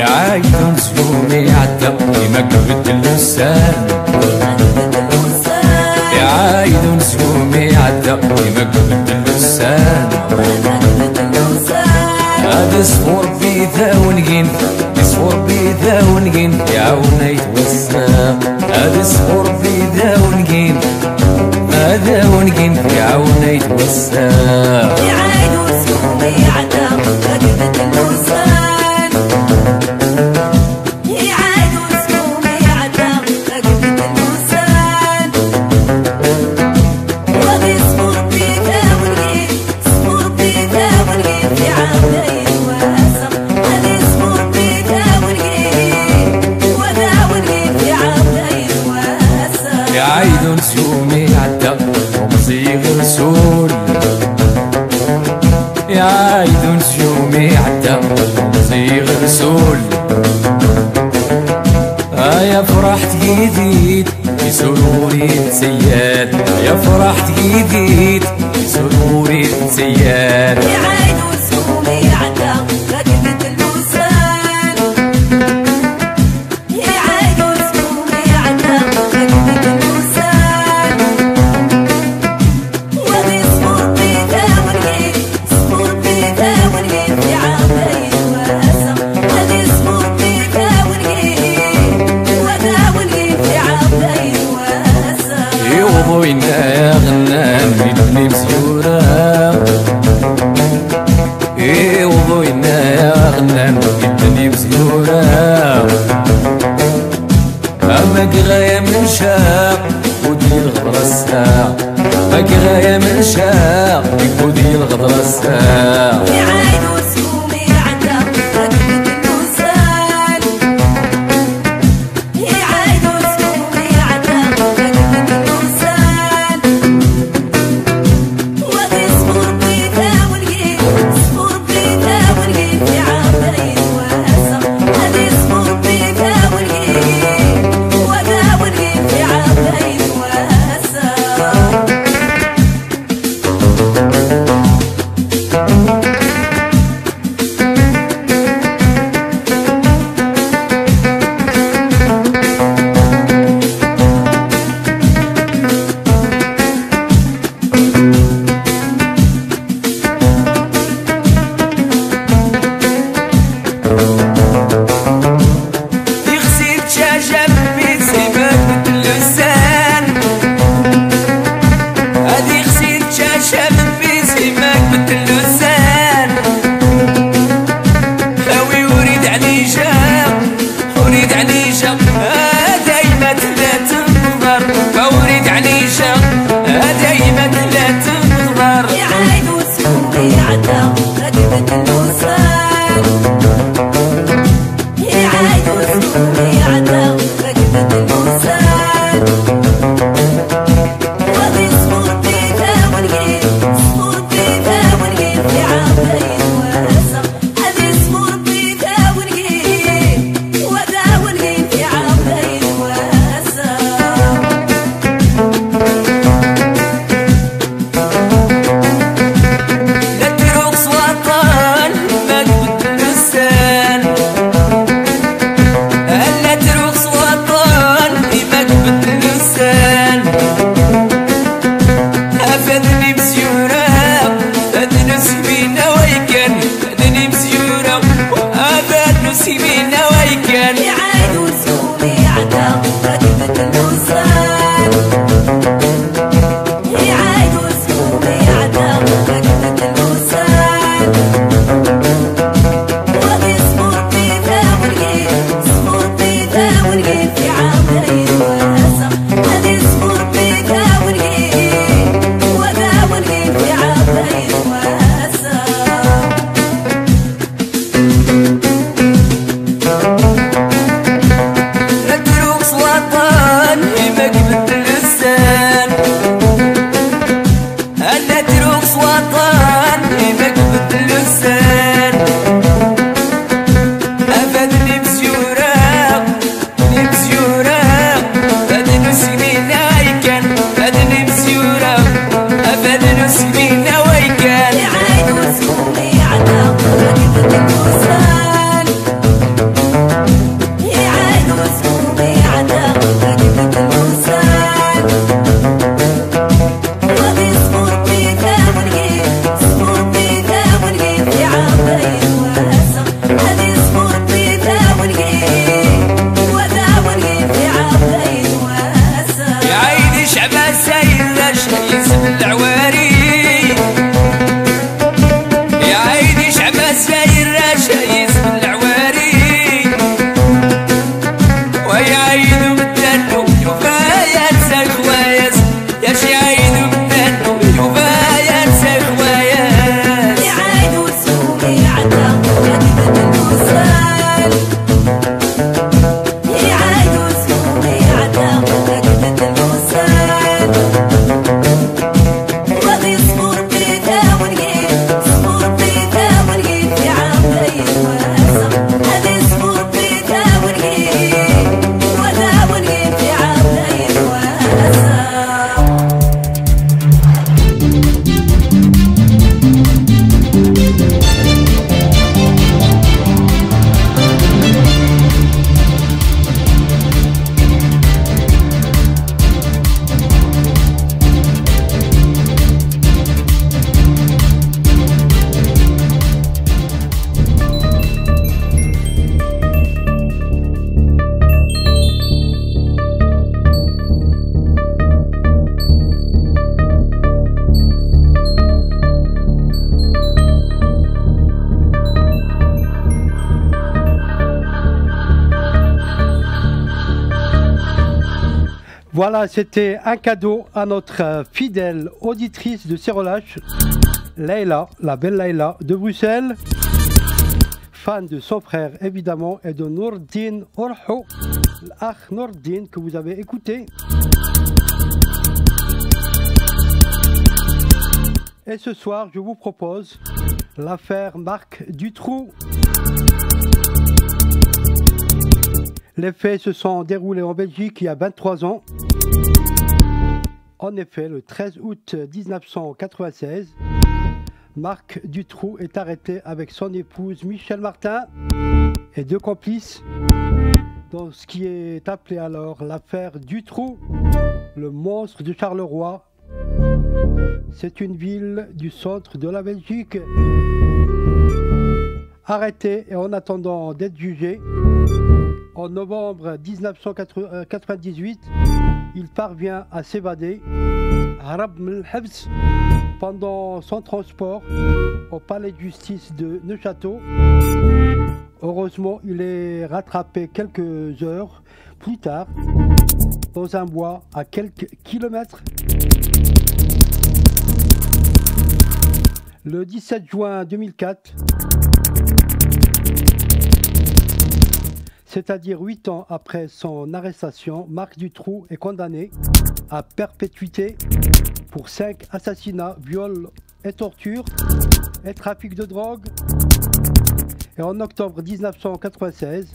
عايد نسيومي عدى كيما قبت اللسان يا عايد نسيومي عدى كيما قبت اللسان هذا صفور بيذا ونقين صفور بيذا ونقين يعاونا يتوسع هذا صفور بيذا ونقين هذا ونقين يعاونا يتوسع يا عايد نسيومي عدى قبت اللسان يا عايد نسيومي عدى قبت اللسان وهذا صفور بيذا ونقين صفور بيذا ونقين يعاونا عايد نسيومي عدى ومصيغ رسول يا عايد نسيومي عدى ومصيغ رسول يا فرحت جديد في سروري تسياد يا فرحت جديد في سروري تسياد يا عايد نسيومي عدى قبت اللسان يا عايد نسيومي عدى قبت اللسان وهذا صفور بيذا ونقين صفور بيذا ونقين في عاونا يتواسع هذا صفور بيذا ونقين وهذا ونقين في عاونا يتواسع يوضوينا يا غنان بدني مسيورة يوضوينا يا غنان بدني مسيورة أماك غاية من شاق ودي الغدرة الساعة أماك غاية من شاق ودي الغدرة الساعة يا عايد نسيومي عدى قبت اللسان يا عايد نسيومي عدى قبت اللسان وهذا صفور بيذا ونقين صفور بيذا ونقين في عاونا يتواسع هذا صفور بيذا ونقين وهذا ونقين في عاونا يتواسع ساير رشايس من العواري ويعيدوا بالدنو يوفايات سخوايس يا شيعيدوا بالدنو يوفايات سخوايس يعايدوا سوقي عدا كذبة الموسال يعايدوا سوقي عدا كذبة الموسال وغي صبور بيتا ونقيل صبور بيتا ونقيل في عاملين واسع هذي صبور بيتا ونقيل وذا ونقيل في عاملين واسع Voilà, c'était un cadeau à notre fidèle auditrice de Serrelâche, Leïla, la belle Leïla de Bruxelles, fan de son frère évidemment et de Nourdine Orho, l'Akh Nourdine que vous avez écouté. Et ce soir, je vous propose l'affaire Marc Dutroux. Les faits se sont déroulés en Belgique il y a 23 ans. En effet, le 13 août 1996, Marc Dutroux est arrêté avec son épouse Michèle Martin et deux complices dans ce qui est appelé alors l'affaire Dutroux, le monstre de Charleroi. C'est une ville du centre de la Belgique. Arrêté et en attendant d'être jugé, en novembre 1998, il parvient à s'évader pendant son transport au palais de justice de Neuchâtel. Heureusement, il est rattrapé quelques heures plus tard dans un bois à quelques kilomètres. Le 17 juin 2004, c'est-à-dire 8 ans après son arrestation, Marc Dutroux est condamné à perpétuité pour 5 assassinats, viols et tortures et trafic de drogue. Et en octobre 1996,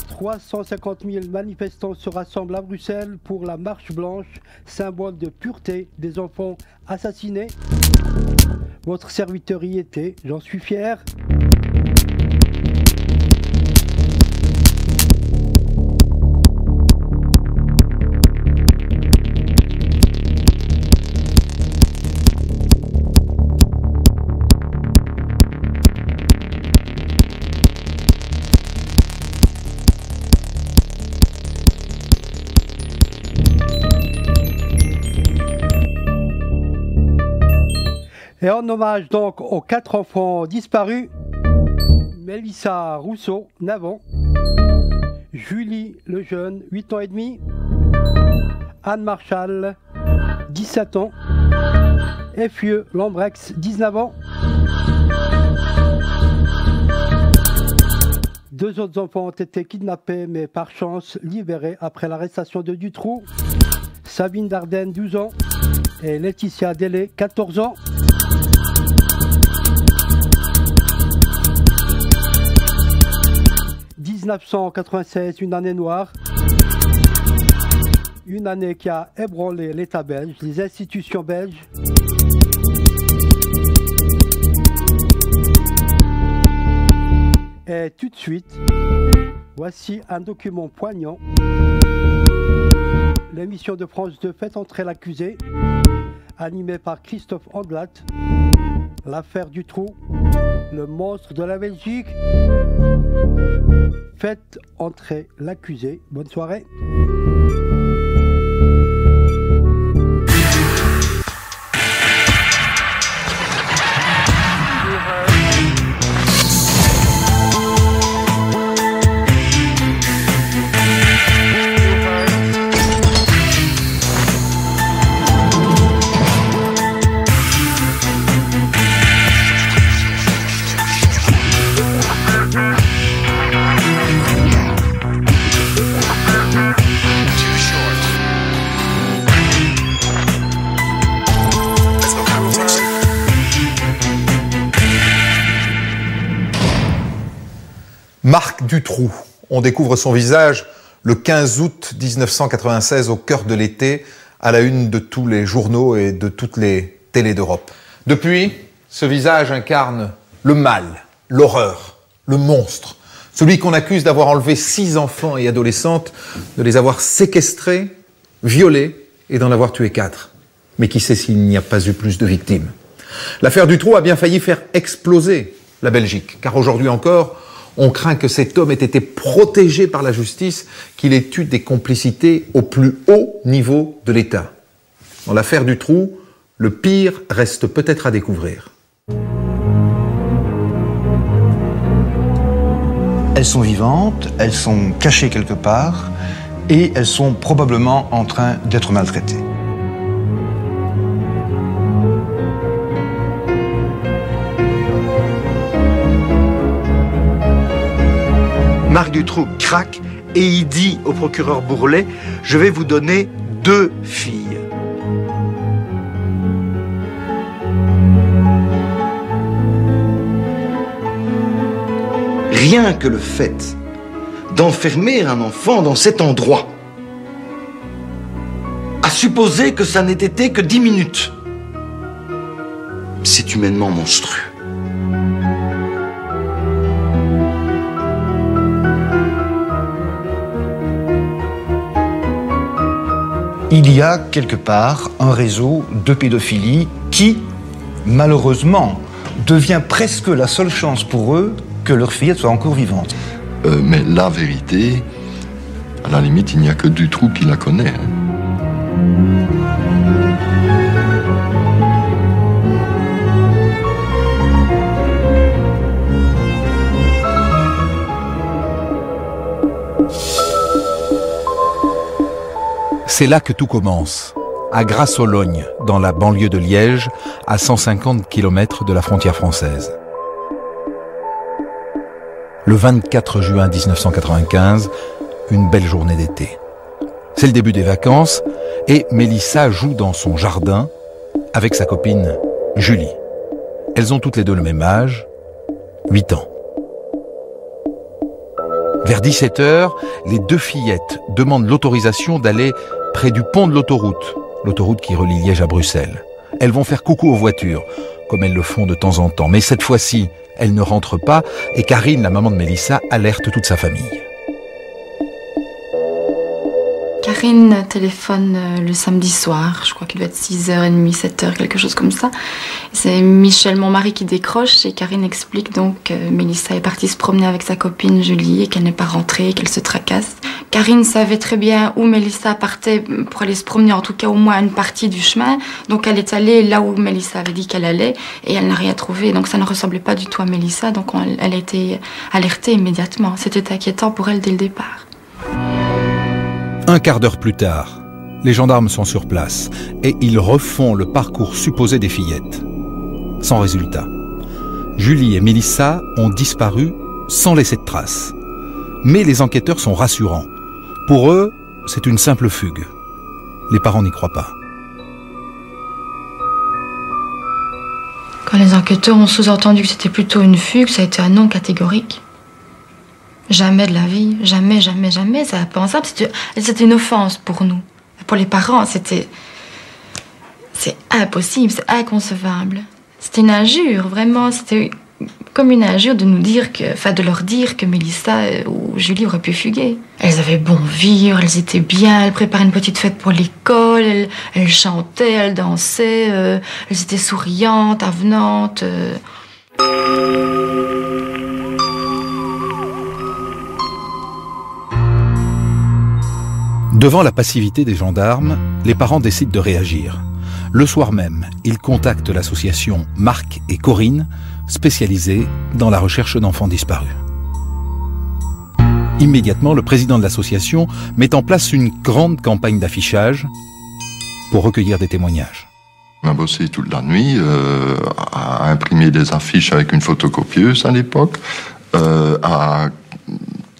350 000 manifestants se rassemblent à Bruxelles pour la marche blanche, symbole de pureté des enfants assassinés. Votre serviteur y était, j'en suis fier. Et en hommage donc aux 4 enfants disparus, Mélissa Rousseau, 9 ans, Julie Lejeune, 8 ans et demi, Anne Marchal, 17 ans, et Fieu Lambrex, 19 ans. 2 autres enfants ont été kidnappés mais par chance libérés après l'arrestation de Dutroux. Sabine Dardenne, 12 ans, et Laetitia Delay, 14 ans. 1996, une année noire, une année qui a ébranlé l'État belge, les institutions belges. Et tout de suite, voici un document poignant. L'émission de France 2 fait entrer l'accusé, animée par Christophe Andelat. L'affaire Dutroux, le monstre de la Belgique. Faites entrer l'accusé. Bonne soirée. Marc Dutroux. On découvre son visage le 15 août 1996 au cœur de l'été, à la une de tous les journaux et de toutes les télés d'Europe. Depuis, ce visage incarne le mal, l'horreur, le monstre. Celui qu'on accuse d'avoir enlevé 6 enfants et adolescentes, de les avoir séquestrés, violés et d'en avoir tué 4. Mais qui sait s'il n'y a pas eu plus de victimes? L'affaire Dutroux a bien failli faire exploser la Belgique, car aujourd'hui encore, on craint que cet homme ait été protégé par la justice, qu'il ait eu des complicités au plus haut niveau de l'État. Dans l'affaire Dutroux, le pire reste peut-être à découvrir. Elles sont vivantes, elles sont cachées quelque part et elles sont probablement en train d'être maltraitées. Marc Dutroux craque et il dit au procureur Bourlet « Je vais vous donner 2 filles ». Rien que le fait d'enfermer un enfant dans cet endroit, à supposer que ça n'ait été que 10 minutes, c'est humainement monstrueux. Il y a quelque part un réseau de pédophilie qui, malheureusement, devient presque la seule chance pour eux que leur fillette soit encore vivante. Mais la vérité, à la limite, il n'y a que Dutroux qui la connaît. C'est là que tout commence, à Grasse-aux-Lognes, dans la banlieue de Liège, à 150 km de la frontière française. Le 24 juin 1995, une belle journée d'été. C'est le début des vacances et Mélissa joue dans son jardin avec sa copine Julie. Elles ont toutes les deux le même âge, 8 ans. Vers 17h, les 2 fillettes demandent l'autorisation d'aller près du pont de l'autoroute qui relie Liège à Bruxelles. Elles vont faire coucou aux voitures, comme elles le font de temps en temps. Mais cette fois-ci, elles ne rentrent pas et Karine, la maman de Mélissa, alerte toute sa famille. Karine téléphone le samedi soir, je crois qu'il doit être 6h30, 7h, quelque chose comme ça. C'est Michel, mon mari, qui décroche et Karine explique donc que Mélissa est partie se promener avec sa copine Julie et qu'elle n'est pas rentrée, qu'elle se tracasse. Karine savait très bien où Mélissa partait pour aller se promener, en tout cas au moins une partie du chemin. Donc elle est allée là où Mélissa avait dit qu'elle allait et elle n'a rien trouvé. Donc ça ne ressemblait pas du tout à Mélissa, donc elle a été alertée immédiatement. C'était inquiétant pour elle dès le départ. Un quart d'heure plus tard, les gendarmes sont sur place et ils refont le parcours supposé des fillettes. Sans résultat. Julie et Mélissa ont disparu sans laisser de traces. Mais les enquêteurs sont rassurants. Pour eux, c'est une simple fugue. Les parents n'y croient pas. Quand les enquêteurs ont sous-entendu que c'était plutôt une fugue, ça a été un non catégorique. Jamais de la vie, jamais, jamais, jamais, c'est impensable. C'était une offense pour nous. Pour les parents, c'est impossible, c'est inconcevable. C'était une injure, vraiment, c'était comme une injure de nous dire de leur dire que Mélissa ou Julie auraient pu fuguer. Elles avaient bon vivre, elles étaient bien, elles préparaient une petite fête pour l'école, elles chantaient, elles dansaient, elles étaient souriantes, avenantes. Devant la passivité des gendarmes, les parents décident de réagir. Le soir même, ils contactent l'association Marc et Corinne, spécialisée dans la recherche d'enfants disparus. Immédiatement, le président de l'association met en place une grande campagne d'affichage pour recueillir des témoignages. On a bossé toute la nuit à imprimer des affiches avec une photocopieuse à l'époque, à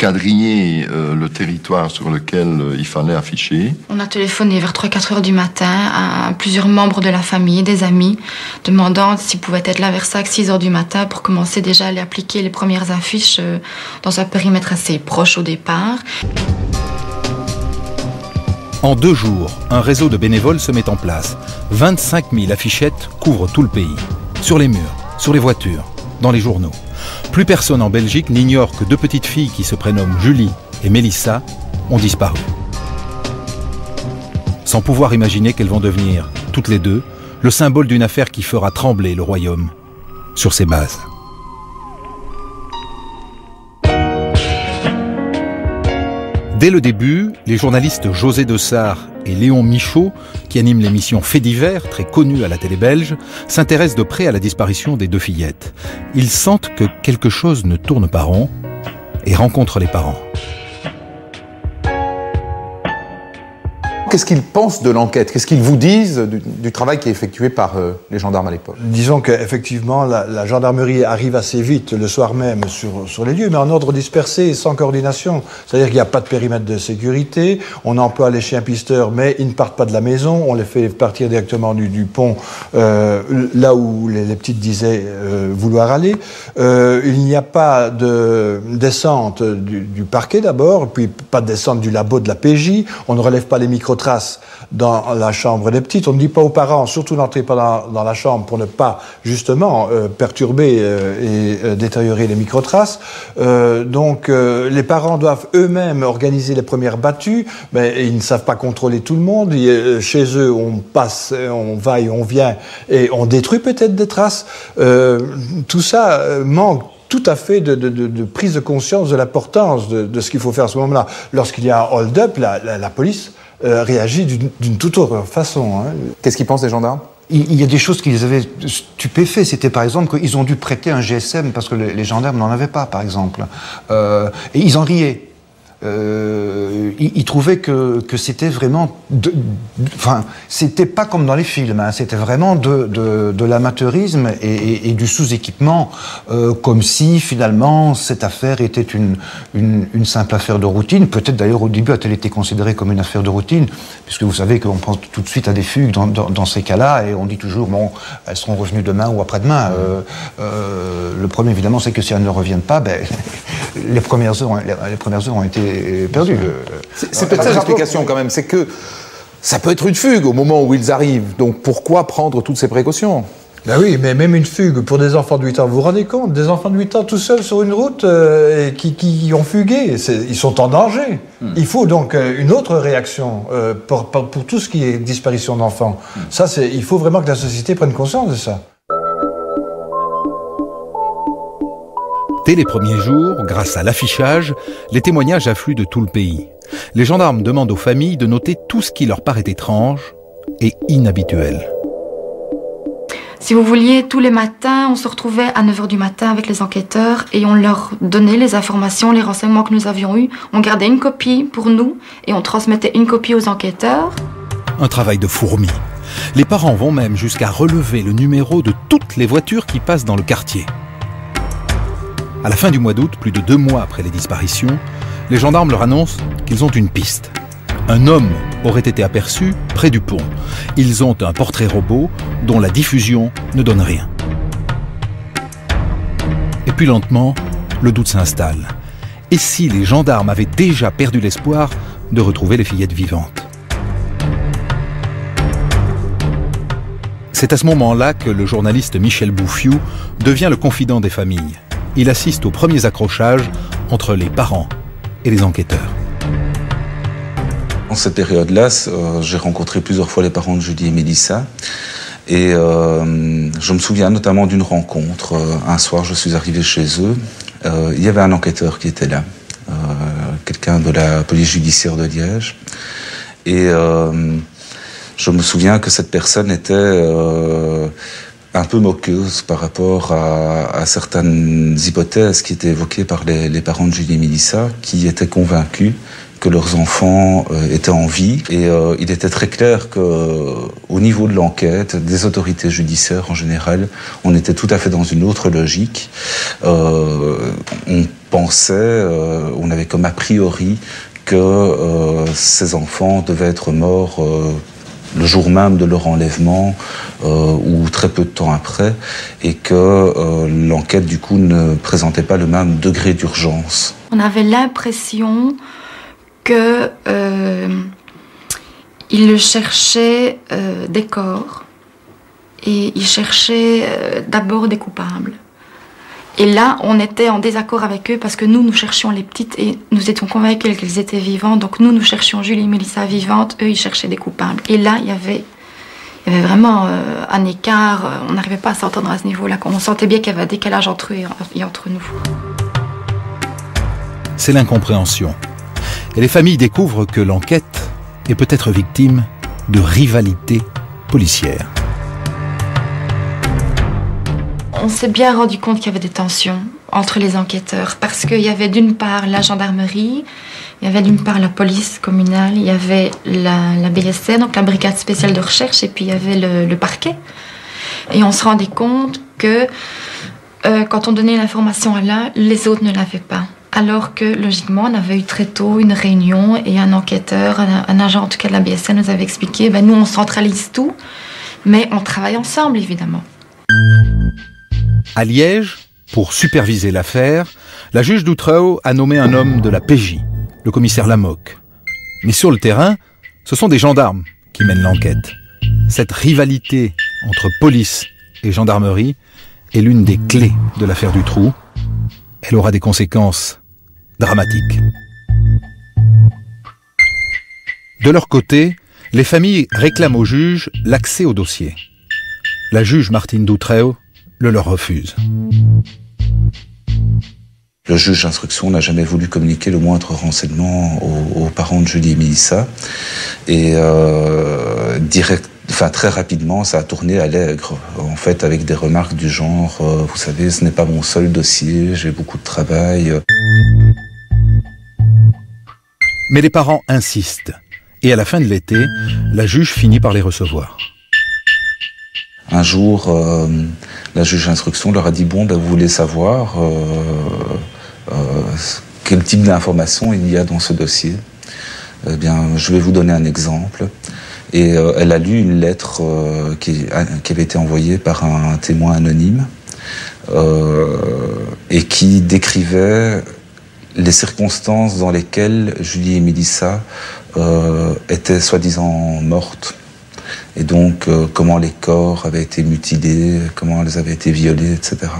quadriller le territoire sur lequel il fallait afficher. On a téléphoné vers 3-4 heures du matin à plusieurs membres de la famille, des amis, demandant s'ils pouvaient être là vers 5-6 heures du matin pour commencer déjà à aller appliquer les premières affiches dans un périmètre assez proche au départ. En 2 jours, un réseau de bénévoles se met en place. 25 000 affichettes couvrent tout le pays. Sur les murs, sur les voitures, dans les journaux. Plus personne en Belgique n'ignore que 2 petites filles qui se prénomment Julie et Mélissa ont disparu. Sans pouvoir imaginer qu'elles vont devenir, toutes les deux, le symbole d'une affaire qui fera trembler le royaume sur ses bases. Dès le début, les journalistes José Dessart et Léon Michaud, qui animent l'émission Faits divers, très connue à la télé belge, s'intéressent de près à la disparition des 2 fillettes. Ils sentent que quelque chose ne tourne pas rond et rencontrent les parents. Qu'est-ce qu'ils pensent de l'enquête? Qu'est-ce qu'ils vous disent du travail qui est effectué par les gendarmes à l'époque? Disons qu'effectivement, la gendarmerie arrive assez vite le soir même sur les lieux, mais en ordre dispersé et sans coordination. C'est-à-dire qu'il n'y a pas de périmètre de sécurité, on emploie les chiens pisteurs, mais ils ne partent pas de la maison, on les fait partir directement du pont, là où les petites disaient vouloir aller. Il n'y a pas de descente du parquet d'abord, puis pas de descente du labo de la PJ, on ne relève pas les micro-traces dans la chambre des petites. On ne dit pas aux parents, surtout n'entrez pas dans la chambre pour ne pas, justement, perturber et détériorer les micro-traces. Donc, les parents doivent eux-mêmes organiser les premières battues, mais ils ne savent pas contrôler tout le monde. Chez eux, on passe, on va et on vient, et on détruit peut-être des traces. Tout ça manque tout à fait de prise de conscience de l'importance de ce qu'il faut faire à ce moment-là. Lorsqu'il y a un hold-up, la police réagit d'une toute autre façon. Hein. Qu'est-ce qu'ils pensent les gendarmes? Il y a des choses qui les avaient stupéfaits. C'était par exemple qu'ils ont dû prêter un GSM parce que les gendarmes n'en avaient pas, par exemple. Et ils en riaient. Ils trouvaient que c'était vraiment... Enfin, c'était pas comme dans les films, hein, c'était vraiment de l'amateurisme et du sous-équipement, comme si finalement cette affaire était une simple affaire de routine. Peut-être d'ailleurs au début a-t-elle été considérée comme une affaire de routine, puisque vous savez qu'on pense tout de suite à des fugues dans ces cas-là, et on dit toujours, bon, elles seront revenues demain ou après-demain. Le problème évidemment, c'est que si elles ne reviennent pas, ben, les premières heures ont été perdu. C'est peut-être ça l'explication quand même, c'est que ça peut être une fugue au moment où ils arrivent, donc pourquoi prendre toutes ces précautions? Ben oui, mais même une fugue pour des enfants de 8 ans, vous vous rendez compte? Des enfants de 8 ans tout seuls sur une route qui ont fugué, ils sont en danger. Il faut donc une autre réaction pour tout ce qui est disparition d'enfants. Ça, il faut vraiment que la société prenne conscience de ça. Dès les premiers jours, grâce à l'affichage, les témoignages affluent de tout le pays. Les gendarmes demandent aux familles de noter tout ce qui leur paraît étrange et inhabituel. Si vous vouliez, tous les matins, on se retrouvait à 9 h du matin avec les enquêteurs et on leur donnait les informations, les renseignements que nous avions eus. On gardait une copie pour nous et on transmettait une copie aux enquêteurs. Un travail de fourmi. Les parents vont même jusqu'à relever le numéro de toutes les voitures qui passent dans le quartier. À la fin du mois d'août, plus de 2 mois après les disparitions, les gendarmes leur annoncent qu'ils ont une piste. Un homme aurait été aperçu près du pont. Ils ont un portrait robot dont la diffusion ne donne rien. Et puis lentement, le doute s'installe. Et si les gendarmes avaient déjà perdu l'espoir de retrouver les fillettes vivantes? C'est à ce moment-là que le journaliste Michel Bouffiou devient le confident des familles. Il assiste aux premiers accrochages entre les parents et les enquêteurs. En cette période-là, j'ai rencontré plusieurs fois les parents de Julie et Mélissa. Et je me souviens notamment d'une rencontre. Un soir, je suis arrivé chez eux. Il y avait un enquêteur qui était là, quelqu'un de la police judiciaire de Liège. Et je me souviens que cette personne était un peu moqueuse par rapport à certaines hypothèses qui étaient évoquées par les parents de Julie et Mélissa, qui étaient convaincus que leurs enfants étaient en vie. Et il était très clair qu'au niveau de l'enquête, des autorités judiciaires en général, on était tout à fait dans une autre logique. On pensait, on avait comme a priori que ces enfants devaient être morts le jour même de leur enlèvement ou très peu de temps après, et que l'enquête du coup ne présentait pas le même degré d'urgence. On avait l'impression que il cherchait des corps et il cherchait d'abord des coupables. Et là, on était en désaccord avec eux parce que nous cherchions les petites et nous étions convaincus qu'elles étaient vivantes. Donc nous cherchions Julie et Mélissa vivantes, eux, ils cherchaient des coupables. Et là, il y avait vraiment un écart, on n'arrivait pas à s'entendre à ce niveau-là. On sentait bien qu'il y avait un décalage entre eux et entre nous. C'est l'incompréhension. Et les familles découvrent que l'enquête est peut-être victime de rivalités policières. On s'est bien rendu compte qu'il y avait des tensions entre les enquêteurs parce qu'il y avait d'une part la gendarmerie, il y avait d'une part la police communale, il y avait la BSR, donc la brigade spéciale de recherche, et puis il y avait le parquet. Et on se rendait compte que quand on donnait l'information à l'un, les autres ne l'avaient pas. Alors que logiquement, on avait eu très tôt une réunion et un enquêteur, un agent en tout cas de la BSR nous avait expliqué, nous on centralise tout, mais on travaille ensemble évidemment. À Liège, pour superviser l'affaire, la juge d'Outreau a nommé un homme de la PJ, le commissaire Lamoque. Mais sur le terrain, ce sont des gendarmes qui mènent l'enquête. Cette rivalité entre police et gendarmerie est l'une des clés de l'affaire Dutroux. Elle aura des conséquences dramatiques. De leur côté, les familles réclament au juge l'accès au dossier. La juge Martine Dutroux le leur refuse. Le juge d'instruction n'a jamais voulu communiquer le moindre renseignement aux parents de Julie et Mélissa. Et très rapidement, ça a tourné à l'aigre, en fait, avec des remarques du genre vous savez, ce n'est pas mon seul dossier, j'ai beaucoup de travail. Mais les parents insistent. Et à la fin de l'été, la juge finit par les recevoir. Un jour, la juge d'instruction leur a dit « Bon, vous voulez savoir quel type d'informations il y a dans ce dossier ? Eh bien, je vais vous donner un exemple. » Et elle a lu une lettre qui avait été envoyée par un témoin anonyme et qui décrivait les circonstances dans lesquelles Julie et Mélissa étaient soi-disant mortes. Et donc, comment les corps avaient été mutilés, comment elles avaient été violées, etc.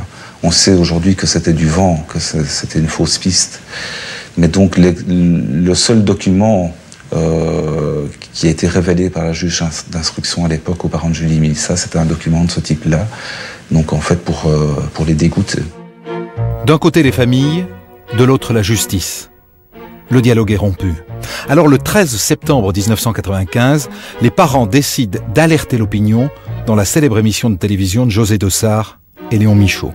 On sait aujourd'hui que c'était du vent, que c'était une fausse piste. Mais donc, le seul document qui a été révélé par la juge d'instruction à l'époque aux parents de Julie et Mélissa, c'était un document de ce type-là. Donc, en fait, pour les dégoûter. D'un côté, les familles, de l'autre, la justice. Le dialogue est rompu. Alors le 13 septembre 1995, les parents décident d'alerter l'opinion dans la célèbre émission de télévision de José Dessart et Léon Michaud.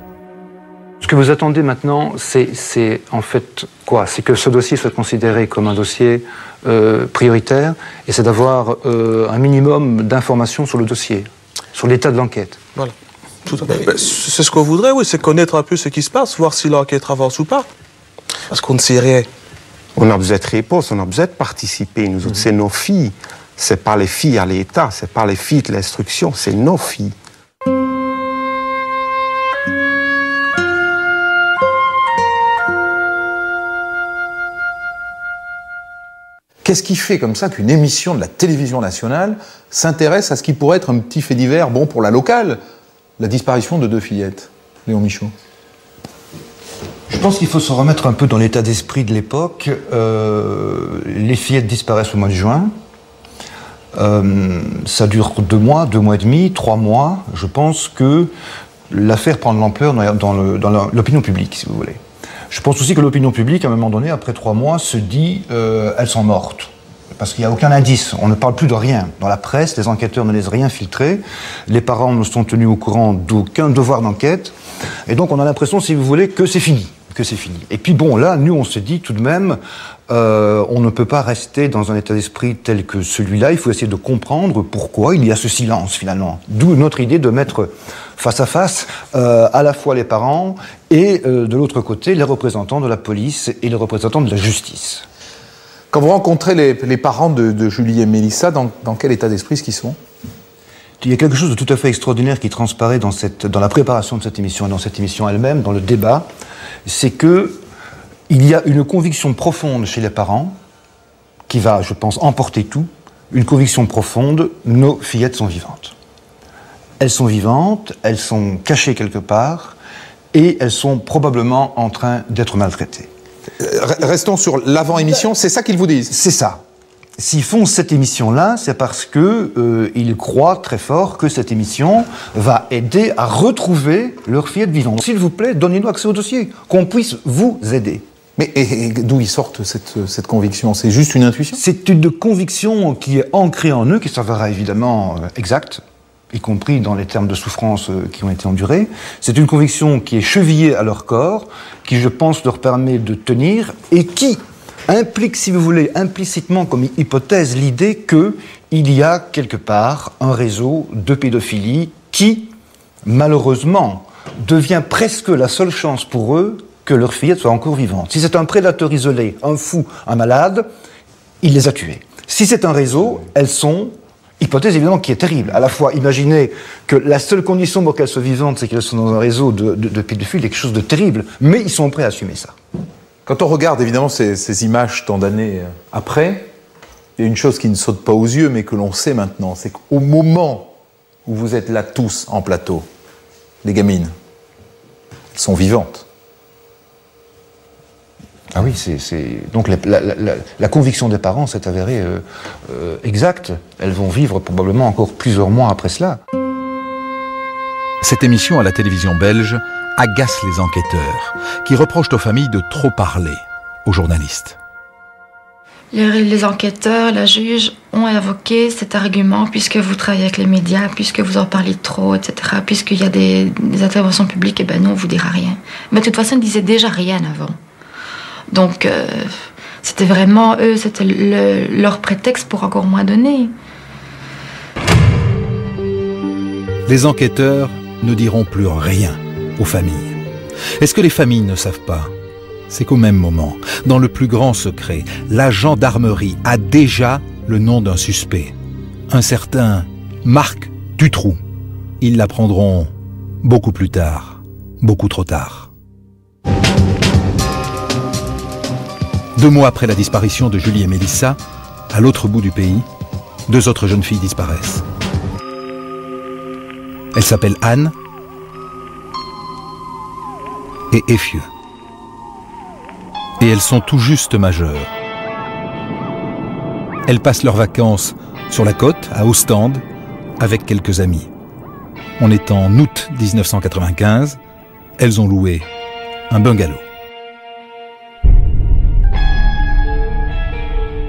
Ce que vous attendez maintenant, c'est en fait quoi? C'est que ce dossier soit considéré comme un dossier prioritaire, et c'est d'avoir un minimum d'informations sur le dossier, sur l'état de l'enquête. Voilà, tout à fait. C'est ce qu'on voudrait, oui, c'est connaître un peu ce qui se passe, voir si l'enquête avance ou pas. Parce qu'on ne sait rien. On a besoin de réponse, on a besoin de participer. Nous autres, c'est nos filles. C'est pas les filles à l'État, c'est pas les filles de l'instruction, c'est nos filles. Qu'est-ce qui fait comme ça qu'une émission de la télévision nationale s'intéresse à ce qui pourrait être un petit fait divers, bon, pour la locale, la disparition de 2 fillettes? Léon Michaud. Je pense qu'il faut se remettre un peu dans l'état d'esprit de l'époque. Les fillettes disparaissent au mois de juin. Ça dure 2 mois, 2 mois et demi, 3 mois. Je pense que l'affaire prend de l'ampleur dans l'opinion publique, si vous voulez. Je pense aussi que l'opinion publique, à un moment donné, après 3 mois, se dit elles sont mortes. Parce qu'il n'y a aucun indice, on ne parle plus de rien. Dans la presse, les enquêteurs ne laissent rien filtrer, les parents ne sont tenus au courant d'aucun devoir d'enquête, et donc on a l'impression, si vous voulez, que c'est fini, que c'est fini. Et puis bon, là, nous, on se dit tout de même, on ne peut pas rester dans un état d'esprit tel que celui-là. Il faut essayer de comprendre pourquoi il y a ce silence, finalement. D'où notre idée de mettre face à face à la fois les parents et de l'autre côté les représentants de la police et les représentants de la justice. Quand vous rencontrez les parents de Julie et Mélissa, dans quel état d'esprit est-ce qu'ils sont? Il y a quelque chose de tout à fait extraordinaire qui transparaît dans la préparation de cette émission et dans cette émission elle-même, dans le débat, c'est que il y a une conviction profonde chez les parents qui va, je pense, emporter tout, une conviction profonde, nos fillettes sont vivantes. Elles sont vivantes, elles sont cachées quelque part et elles sont probablement en train d'être maltraitées. Restons sur l'avant-émission, c'est ça qu'ils vous disent? C'est ça. S'ils font cette émission-là, c'est parce que ils croient très fort que cette émission va aider à retrouver leur fillette vivante. S'il vous plaît, donnez-nous accès au dossier, qu'on puisse vous aider. Mais d'où ils sortent cette conviction? C'est juste une intuition? C'est une conviction qui est ancrée en eux, qui s'avérera évidemment exacte, y compris dans les termes de souffrance qui ont été endurés. C'est une conviction qui est chevillée à leur corps, qui, je pense, leur permet de tenir et qui implique, si vous voulez, implicitement comme hypothèse l'idée qu'il y a quelque part un réseau de pédophilie qui, malheureusement, devient presque la seule chance pour eux que leur fillette soit encore vivante. Si c'est un prédateur isolé, un fou, un malade, il les a tués. Si c'est un réseau, elles sont, hypothèse évidemment qui est terrible. À la fois, imaginez que la seule condition pour qu'elles soient vivantes, c'est qu'elles sont dans un réseau de pédophiles, quelque chose de terrible, mais ils sont prêts à assumer ça. Quand on regarde évidemment ces images tant d'années après, il y a une chose qui ne saute pas aux yeux, mais que l'on sait maintenant, c'est qu'au moment où vous êtes là tous en plateau, les gamines, elles sont vivantes. Ah oui, donc la conviction des parents s'est avérée exacte. Elles vont vivre probablement encore plusieurs mois après cela. Cette émission à la télévision belge agace les enquêteurs, qui reprochent aux familles de trop parler aux journalistes. Les enquêteurs, la juge ont évoqué cet argument puisque vous travaillez avec les médias, puisque vous en parlez trop, etc., puisqu'il y a des interventions publiques, et ben nous on vous dira rien. Mais de toute façon, ils disaient déjà rien avant. Donc, c'était vraiment eux, c'était leur prétexte pour encore moins donner. Les enquêteurs ne diront plus rien aux familles. Est-ce que les familles ne savent pas? C'est qu'au même moment, dans le plus grand secret, la gendarmerie a déjà le nom d'un suspect. Un certain Marc Dutroux. Ils l'apprendront beaucoup plus tard, beaucoup trop tard. 2 mois après la disparition de Julie et Mélissa, à l'autre bout du pays, 2 autres jeunes filles disparaissent. Elles s'appellent Anne et Effieux. Et elles sont tout juste majeures. Elles passent leurs vacances sur la côte, à Ostende, avec quelques amis. On est en août 1995, elles ont loué un bungalow.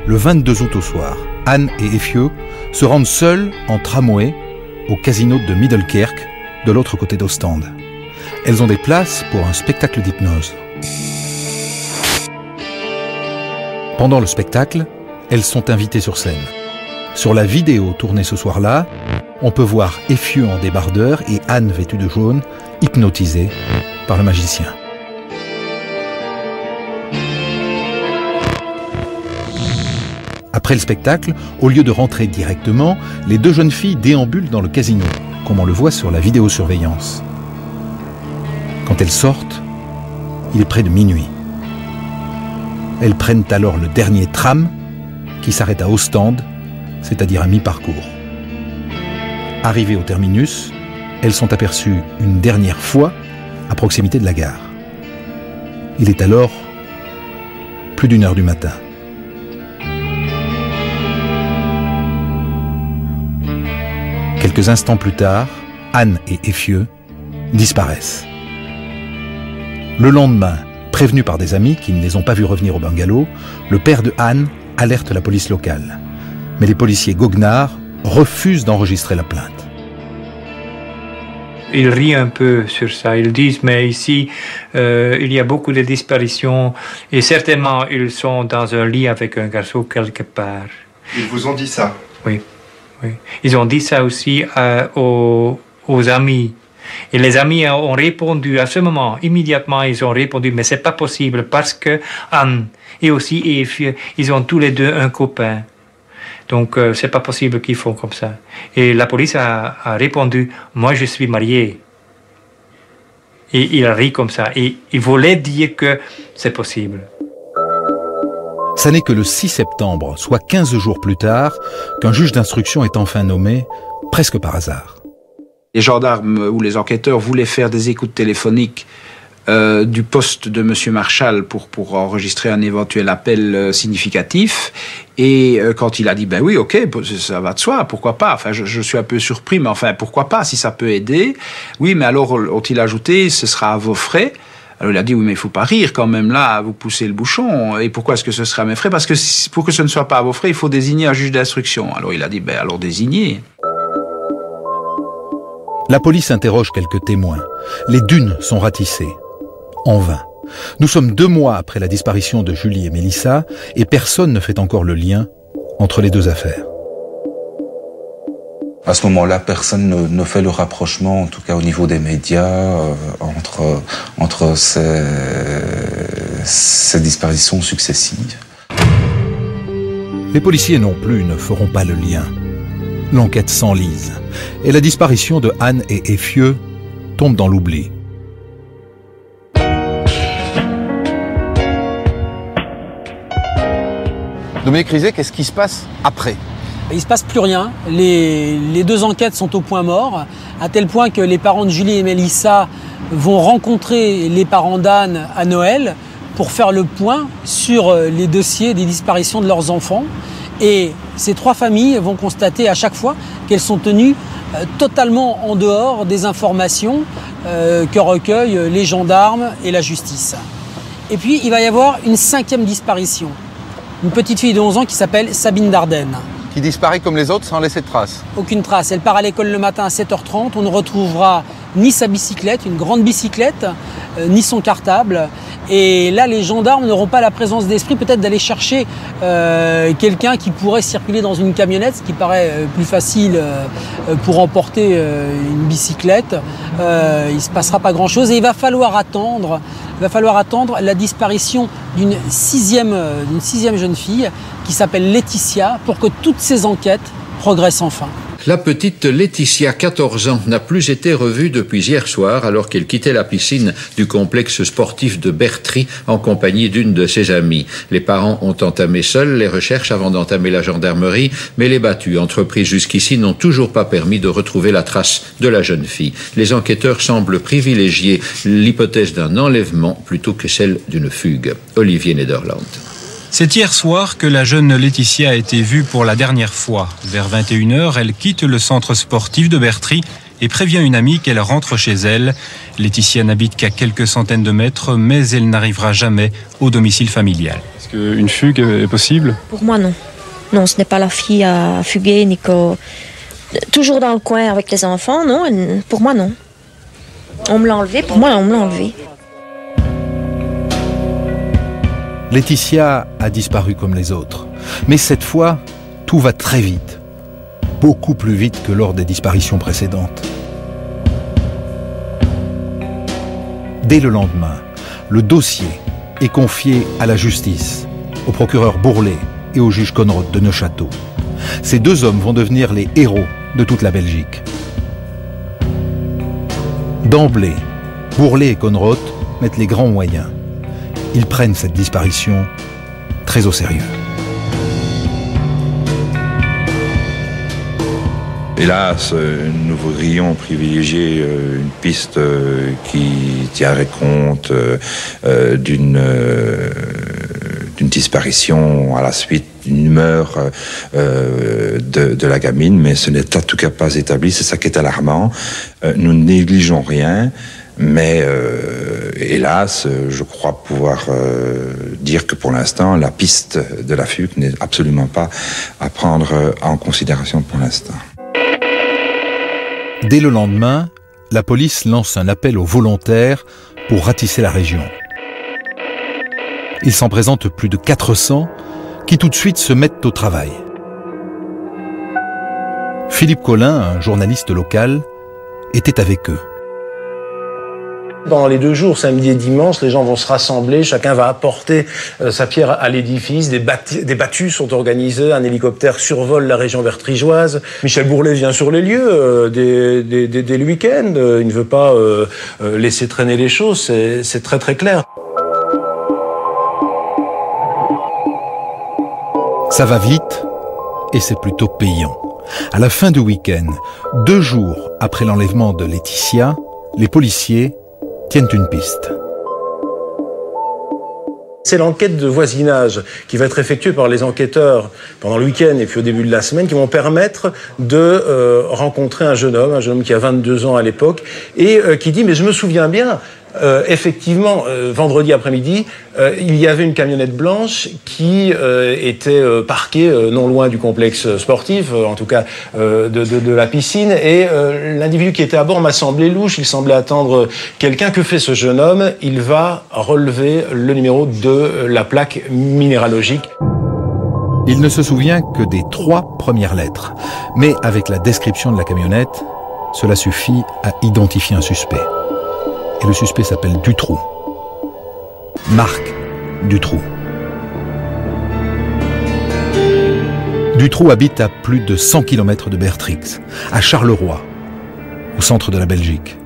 Le 22 août au soir, Anne et Effieux se rendent seules en tramway au casino de Middelkerk, de l'autre côté d'Ostende. Elles ont des places pour un spectacle d'hypnose. Pendant le spectacle, elles sont invitées sur scène. Sur la vidéo tournée ce soir-là, on peut voir Effieux en débardeur et Anne vêtue de jaune, hypnotisée par le magicien. Après le spectacle, au lieu de rentrer directement, les 2 jeunes filles déambulent dans le casino, comme on le voit sur la vidéosurveillance. Quand elles sortent, il est près de minuit. Elles prennent alors le dernier tram qui s'arrête à Ostende, c'est-à-dire à mi-parcours. Arrivées au terminus, elles sont aperçues une dernière fois à proximité de la gare. Il est alors plus d'1 heure du matin. Quelques instants plus tard, Anne et Effieux disparaissent. Le lendemain, prévenus par des amis qui ne les ont pas vus revenir au bungalow, le père de Anne alerte la police locale. Mais les policiers goguenards refusent d'enregistrer la plainte. Ils rient un peu sur ça. Ils disent, mais ici, il y a beaucoup de disparitions et certainement, ils sont dans un lit avec un garçon quelque part. Ils vous ont dit ça? Oui, oui. Ils ont dit ça aussi aux amis. Et les amis ont répondu à ce moment, immédiatement, ils ont répondu, mais c'est pas possible parce que Anne et aussi Yves, ils ont tous les deux un copain. Donc, c'est pas possible qu'ils font comme ça. Et la police a répondu, moi je suis marié. Et il a ri comme ça. Et il voulait dire que c'est possible. Ça n'est que le 6 septembre, soit 15 jours plus tard, qu'un juge d'instruction est enfin nommé, presque par hasard. Les gendarmes ou les enquêteurs voulaient faire des écoutes téléphoniques du poste de M. Marchal pour enregistrer un éventuel appel significatif. Et quand il a dit, ben oui, ok, ça va de soi, pourquoi pas. Enfin, je suis un peu surpris, mais enfin, pourquoi pas, si ça peut aider. Oui, mais alors, ont-ils ajouté, ce sera à vos frais. Alors il a dit, oui, mais il faut pas rire quand même, là, vous poussez le bouchon. Et pourquoi est-ce que ce sera à mes frais? Parce que pour que ce ne soit pas à vos frais, il faut désigner un juge d'instruction. Alors il a dit, ben alors désignez. La police interroge quelques témoins. Les dunes sont ratissées. En vain. Nous sommes 2 mois après la disparition de Julie et Mélissa et personne ne fait encore le lien entre les deux affaires. À ce moment-là, personne ne fait le rapprochement, en tout cas au niveau des médias, entre ces disparitions successives. Les policiers non plus ne feront pas le lien. L'enquête s'enlise et la disparition de Anne et Effieux tombe dans l'oubli. Dominique Rizet, qu'est-ce qui se passe après? Il ne se passe plus rien. Les 2 enquêtes sont au point mort, à tel point que les parents de Julie et Mélissa vont rencontrer les parents d'Anne à Noël pour faire le point sur les dossiers des disparitions de leurs enfants. Et ces 3 familles vont constater à chaque fois qu'elles sont tenues totalement en dehors des informations que recueillent les gendarmes et la justice. Et puis il va y avoir une 5e disparition. Une petite fille de 11 ans qui s'appelle Sabine Dardenne. Qui disparaît comme les autres sans laisser de traces? Aucune trace. Elle part à l'école le matin à 7h30. On ne retrouvera ni sa bicyclette, une grande bicyclette, ni son cartable. Et là, les gendarmes n'auront pas la présence d'esprit peut-être d'aller chercher quelqu'un qui pourrait circuler dans une camionnette, ce qui paraît plus facile pour emporter une bicyclette. Il ne se passera pas grand-chose et il va falloir attendre la disparition d'une sixième jeune fille qui s'appelle Laetitia pour que toutes ces enquêtes progressent enfin. La petite Laetitia, 14 ans, n'a plus été revue depuis hier soir alors qu'elle quittait la piscine du complexe sportif de Bertry en compagnie d'une de ses amies. Les parents ont entamé seuls les recherches avant d'entamer la gendarmerie, mais les battues entreprises jusqu'ici n'ont toujours pas permis de retrouver la trace de la jeune fille. Les enquêteurs semblent privilégier l'hypothèse d'un enlèvement plutôt que celle d'une fugue. Olivier Nederland. C'est hier soir que la jeune Laetitia a été vue pour la dernière fois. Vers 21h, elle quitte le centre sportif de Bertry et prévient une amie qu'elle rentre chez elle. Laetitia n'habite qu'à quelques centaines de mètres, mais elle n'arrivera jamais au domicile familial. Est-ce qu'une fugue est possible? Pour moi, non. Non, ce n'est pas la fille à fuguer, ni toujours dans le coin avec les enfants, non. Pour moi, non. On me l'a enlevé, pour moi, on me l'a enlevé. Laetitia a disparu comme les autres. Mais cette fois, tout va très vite. Beaucoup plus vite que lors des disparitions précédentes. Dès le lendemain, le dossier est confié à la justice, au procureur Bourlet et au juge Conrod de Neufchâteau. Ces 2 hommes vont devenir les héros de toute la Belgique. D'emblée, Bourlet et Conrod mettent les grands moyens. Ils prennent cette disparition très au sérieux. Hélas, nous voudrions privilégier une piste qui tiendrait compte d'une disparition à la suite d'une humeur de la gamine, mais ce n'est en tout cas pas établi, c'est ça qui est alarmant. Nous ne négligeons rien. Mais hélas, je crois pouvoir dire que pour l'instant, la piste de la fugue n'est absolument pas à prendre en considération pour l'instant. Dès le lendemain, la police lance un appel aux volontaires pour ratisser la région. Il s'en présente plus de 400 qui tout de suite se mettent au travail. Philippe Collin, un journaliste local, était avec eux. Pendant les 2 jours, samedi et dimanche, les gens vont se rassembler, chacun va apporter sa pierre à l'édifice, des battues sont organisées, un hélicoptère survole la région bertrigeoise. Michel Bourlet vient sur les lieux dès le week-end, il ne veut pas laisser traîner les choses, c'est très très clair. Ça va vite et c'est plutôt payant. À la fin du week-end, 2 jours après l'enlèvement de Laetitia, les policiers tiennent une piste. C'est l'enquête de voisinage qui va être effectuée par les enquêteurs pendant le week-end et puis au début de la semaine qui vont permettre de rencontrer un jeune homme qui a 22 ans à l'époque et qui dit « mais je me souviens bien ». Effectivement, vendredi après-midi, il y avait une camionnette blanche qui était parquée non loin du complexe sportif, en tout cas de la piscine, et l'individu qui était à bord m'a semblé louche, il semblait attendre quelqu'un. Que fait ce jeune homme? Il va relever le numéro de la plaque minéralogique. Il ne se souvient que des 3 premières lettres, mais avec la description de la camionnette, cela suffit à identifier un suspect. Et le suspect s'appelle Dutroux. Marc Dutroux. Dutroux habite à plus de 100 km de Bertrix, à Charleroi, au centre de la Belgique.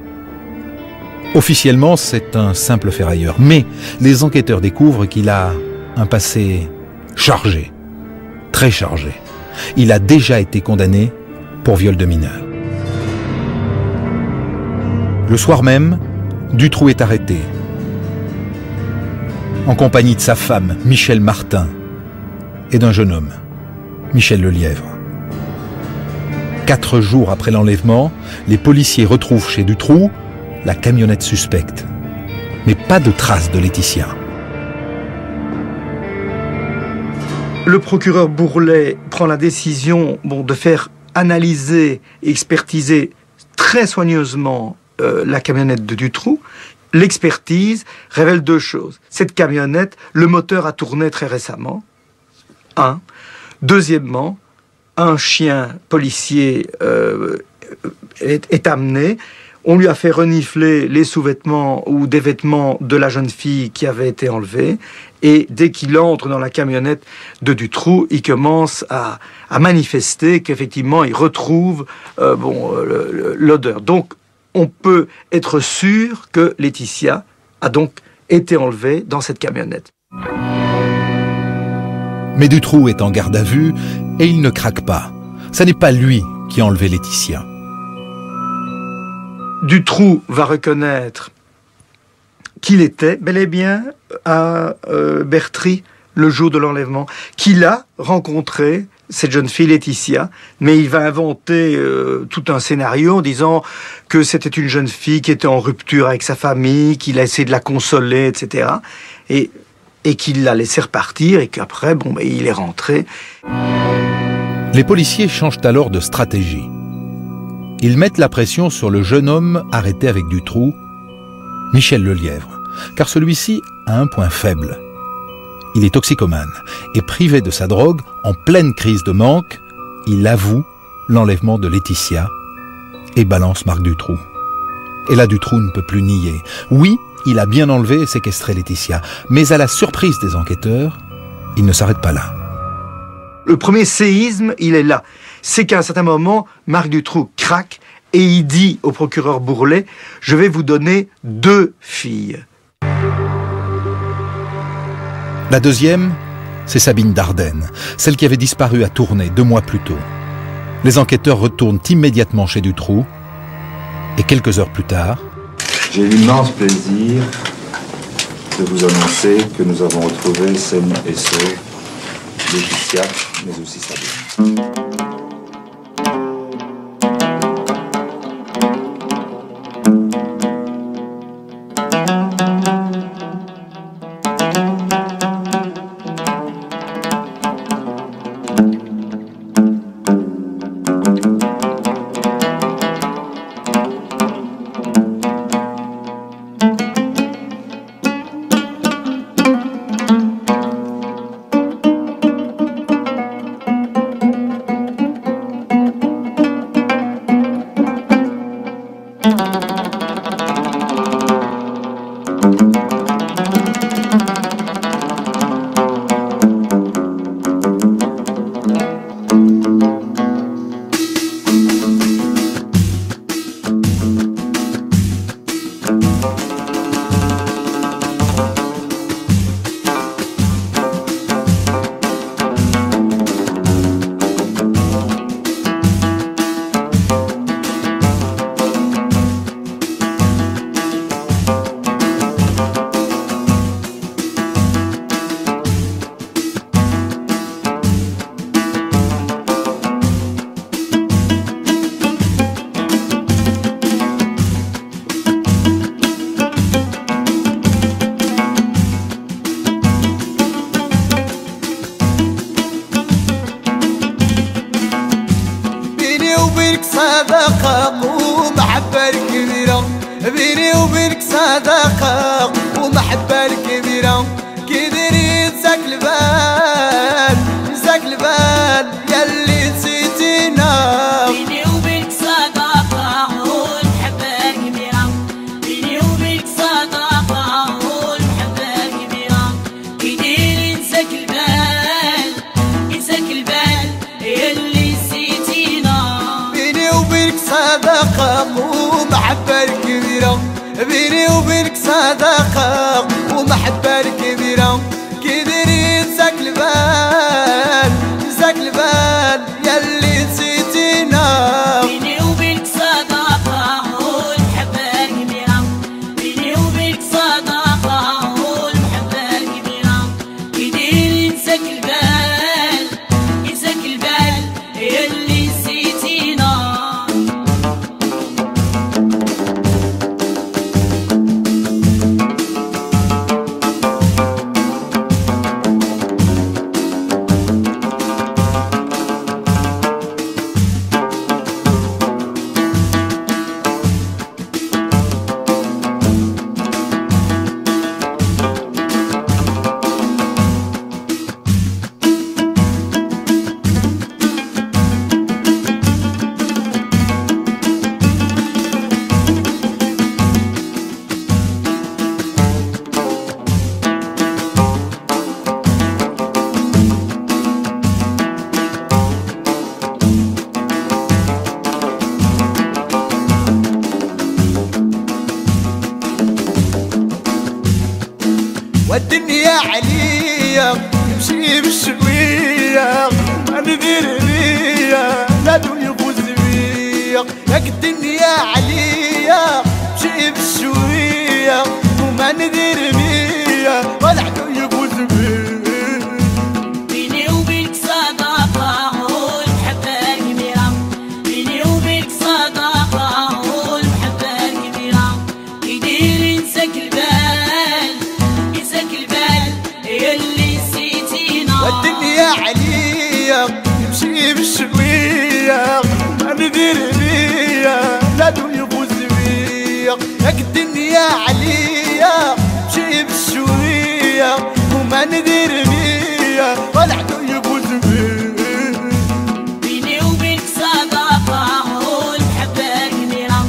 Officiellement, c'est un simple ferrailleur, mais les enquêteurs découvrent qu'il a un passé chargé, très chargé. Il a déjà été condamné pour viol de mineur. Le soir même, Dutroux est arrêté, en compagnie de sa femme, Michel Martin, et d'un jeune homme, Michel Lelièvre. 4 jours après l'enlèvement, les policiers retrouvent chez Dutroux la camionnette suspecte, mais pas de traces de Laetitia. Le procureur Bourlet prend la décision de faire analyser et expertiser très soigneusement la camionnette de Dutroux. L'expertise révèle 2 choses. Cette camionnette, le moteur a tourné très récemment. 1. Deuxièmement, un chien policier est amené. On lui a fait renifler les sous-vêtements ou des vêtements de la jeune fille qui avait été enlevée. Et dès qu'il entre dans la camionnette de Dutroux, il commence à manifester qu'effectivement, il retrouve l'odeur. Donc, on peut être sûr que Laetitia a donc été enlevée dans cette camionnette. Mais Dutroux est en garde à vue et il ne craque pas. Ce n'est pas lui qui a enlevé Laetitia. Dutroux va reconnaître qu'il était bel et bien à Bertry le jour de l'enlèvement, qu'il a rencontré cette jeune fille Laetitia, mais il va inventer tout un scénario en disant que c'était une jeune fille qui était en rupture avec sa famille, qu'il a essayé de la consoler, etc. Et qu'il l'a laissé repartir et qu'après, il est rentré. Les policiers changent alors de stratégie. Ils mettent la pression sur le jeune homme arrêté avec Dutroux, Michel Lelièvre, car celui-ci a un point faible. Il est toxicomane et privé de sa drogue, en pleine crise de manque, il avoue l'enlèvement de Laetitia et balance Marc Dutroux. Et là, Dutroux ne peut plus nier. Oui, il a bien enlevé et séquestré Laetitia, mais à la surprise des enquêteurs, il ne s'arrête pas là. Le premier séisme, il est là. C'est qu'à un certain moment, Marc Dutroux craque et il dit au procureur Bourlet « Je vais vous donner 2 filles ». La deuxième, c'est Sabine Dardenne, celle qui avait disparu à Tournai 2 mois plus tôt. Les enquêteurs retournent immédiatement chez Dutroux et quelques heures plus tard... J'ai l'immense plaisir de vous annoncer que nous avons retrouvé saine et sauve Laetitia, mais aussi Sabine. صداقة ومحبة كبيرة بيني وبينك صداقة ومحبة كبيرة كيديري نساك البال نساك البال ياللي نسيتينا بيني وبينك صداقة والمحبة كبيرة بيني وبينك صداقة والمحبة كبيرة كيديري نساك البال نساك البال ياللي نسيتينا بيني وبينك صداقة ومحبة كبيرة بيني وبينك صداقة ومحبة كبيرة كيديري نساك البال نساك البال ياللي نسيتينا بيني وبينك صداقة والمحبة كبيرة بيني وبينك صداقة والمحبة كبيرة كيديري نساك البال نساك البال ياللي نسيتينا والدنيا عليا يمشي بالشوية ما ندير بيا لا دو يفوز بيا ياك الدنيا عليا يمشي بالشوية وما ندير بيا ولا دو يفوز بيا بيني وبينك صداقة والمحبة كبيرة بيني وبينك صداقة والمحبة كبيرة كيديري نساك البال نساك البال ياللي نسيتينا والدنيا عليا يمشي بالشوية ما ندير بيا لا دو يفوز بيا ياك الدنيا عليا يمشي بالشوية وما ندير بيا ولا عدو يفوز بيا بيني وبينك صداقة والمحبة كبيرة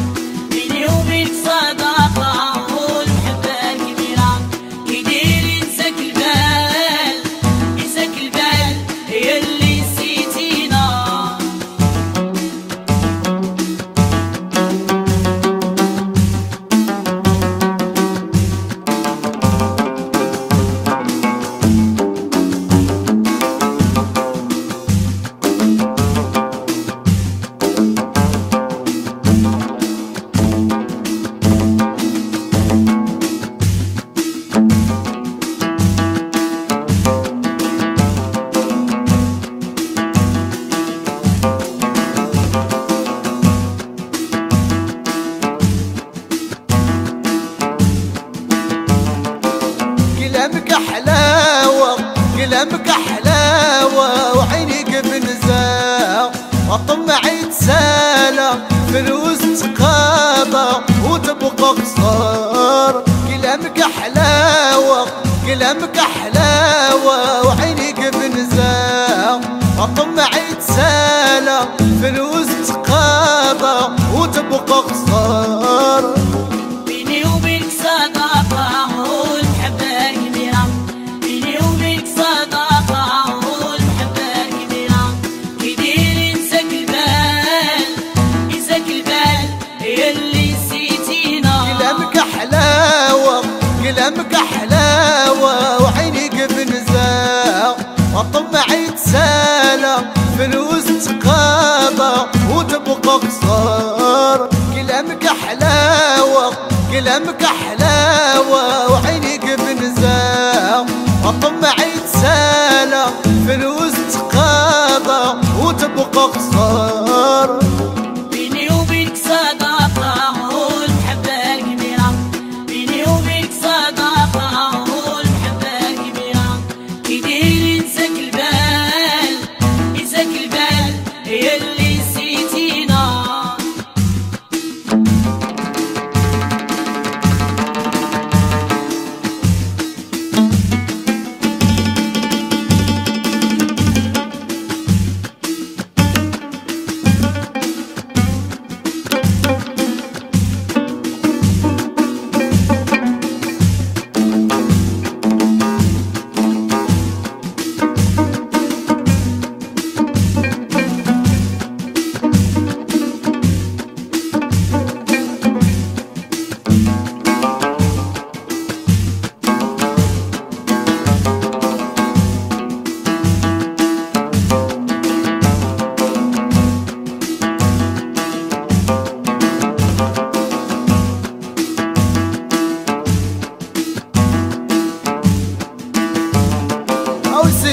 بيني وبينك صداقة والمحبة كبيرة كيديري نساك البال نساك البال ياللي نسيتينا كلامك حلاوة كلامك حلاوة وعينيك بنزاع وطمع يتسالى فلوس تقاضى وتبقى خسارة كلامك حلاوة كلامك حلاوة وعينيك بنزاع وطمع يتسالى فلوس تقاضى وتبقى خسارة بيني وبينك صداقة والمحبة كبيرة بيني وبينك صداقة والمحبة كبيرة كيديري نساك البال نساك البال ياللي نسيتينا كلامك حلاوة كلامك حلاوة وعينيك بنزاع وطمع يتسالى فلوس تقاضى وتبقى خسارة كلامك حلاوة كلامك حلاوة وعينيك بنزاع وطمع يتسالى فلوس تقاضى وتبقى خسارة بيني وبينك صداقة والمحبة كبيرة بيني وبينك صداقة والمحبة كبيرة كيديري نساك البال نساك البال ياللي نسيتينا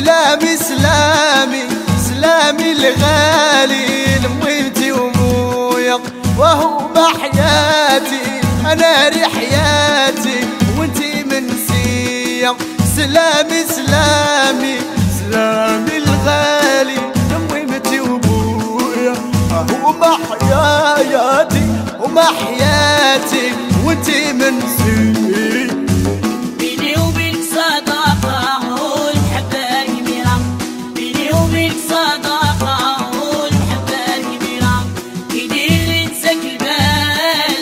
سلامي سلامي سلامي الغالي لميتي ومويا وهو بحياتي انا رحياتي وانتي منسية سلامي سلامي سلامي الغالي لميتي ومويا وهو بحياتي ومحياتي وانتي منسية بيني وبينك صداقة والمحبة كبيرة بيني وبينك صداقة والمحبة كبيرة يدير ينساك البال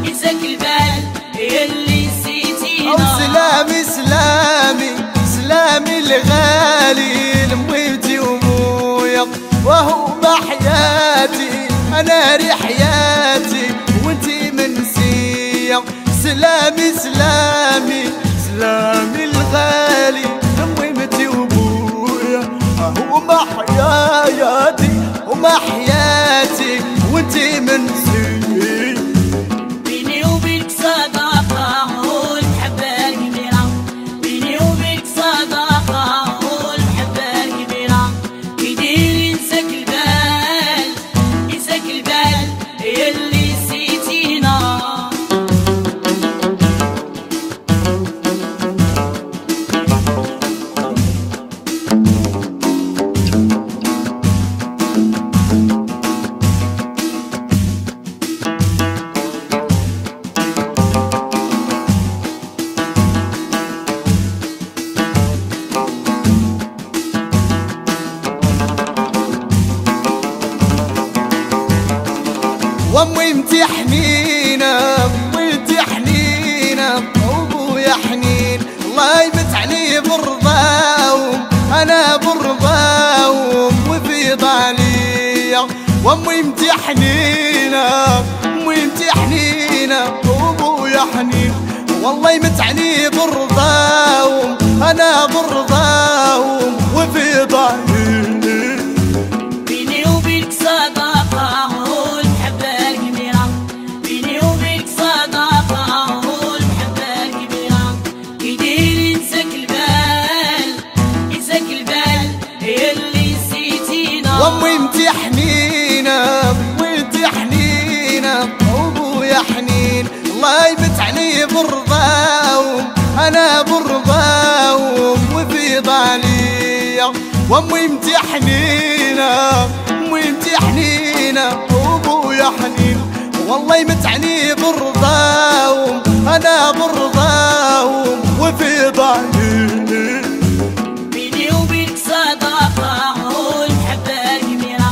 ينساك البال يلي نسيتينا سلامي سلامي سلامي الغالي لميتي ومويا وهو بحياتي انا رحياتي وانتي منسية سلامي سلامي سلامي الغالي لميمتي وبويا هو محياتي ومحياتي وانتي منسية بيني وبينك صداقة والمحبة كبيرة بيني وبينك صداقة والمحبة كبيرة يدير ينساك البال ينساك البال يلي نسيتينا وامي امتحنينا وابويا حنين الله يمتعني برضاهم انا برضاهم وفي ضالية وامي امتحنينا وابويا حنين والله يمتعني برضاهم انا برضاهم وفي ضالية بيني وبينك صداقة والمحبة كبيرة بيني وبينك صداقة والمحبة كبيرة يدير ينساك البال يلي نسيتينا وامي امتحنينا وابويا حنين الله يمتعني برضاهم انا برضاهم وفي ضالية وامي امتحنينا وابويا حنين والله يمتعني برضاهم انا برضاهم وفي ضالية بيني وبينك صداقة والمحبة كبيرة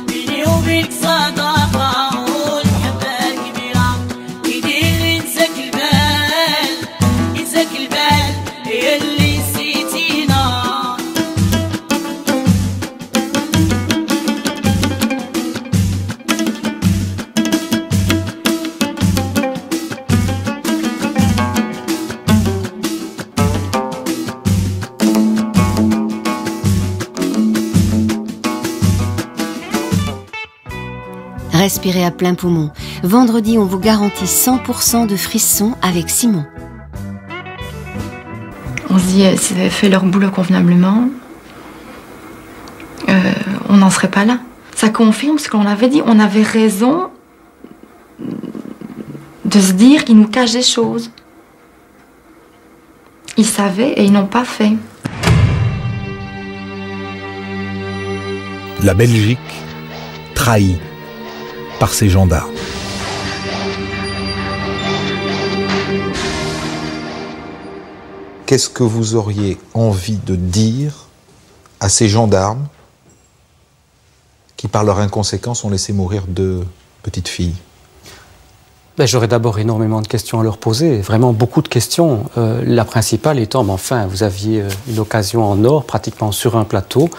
بيني وبينك صداقة والمحبة كبيرة يدير ينساك البال يلي نسيتينا Respirez à plein poumon. Vendredi, on vous garantit 100% de frissons avec Simon. On se dit, s'ils avaient fait leur boulot convenablement, on n'en serait pas là. Ça confirme ce qu'on avait dit. On avait raison de se dire qu'ils nous cachent des choses. Ils savaient et ils n'ont pas fait. La Belgique trahie par ses gendarmes. Qu'est-ce que vous auriez envie de dire à ces gendarmes qui, par leur inconséquence, ont laissé mourir 2 petites filles? J'aurais d'abord énormément de questions à leur poser, vraiment beaucoup de questions. La principale étant, mais enfin, vous aviez une occasion en or, pratiquement sur un plateau,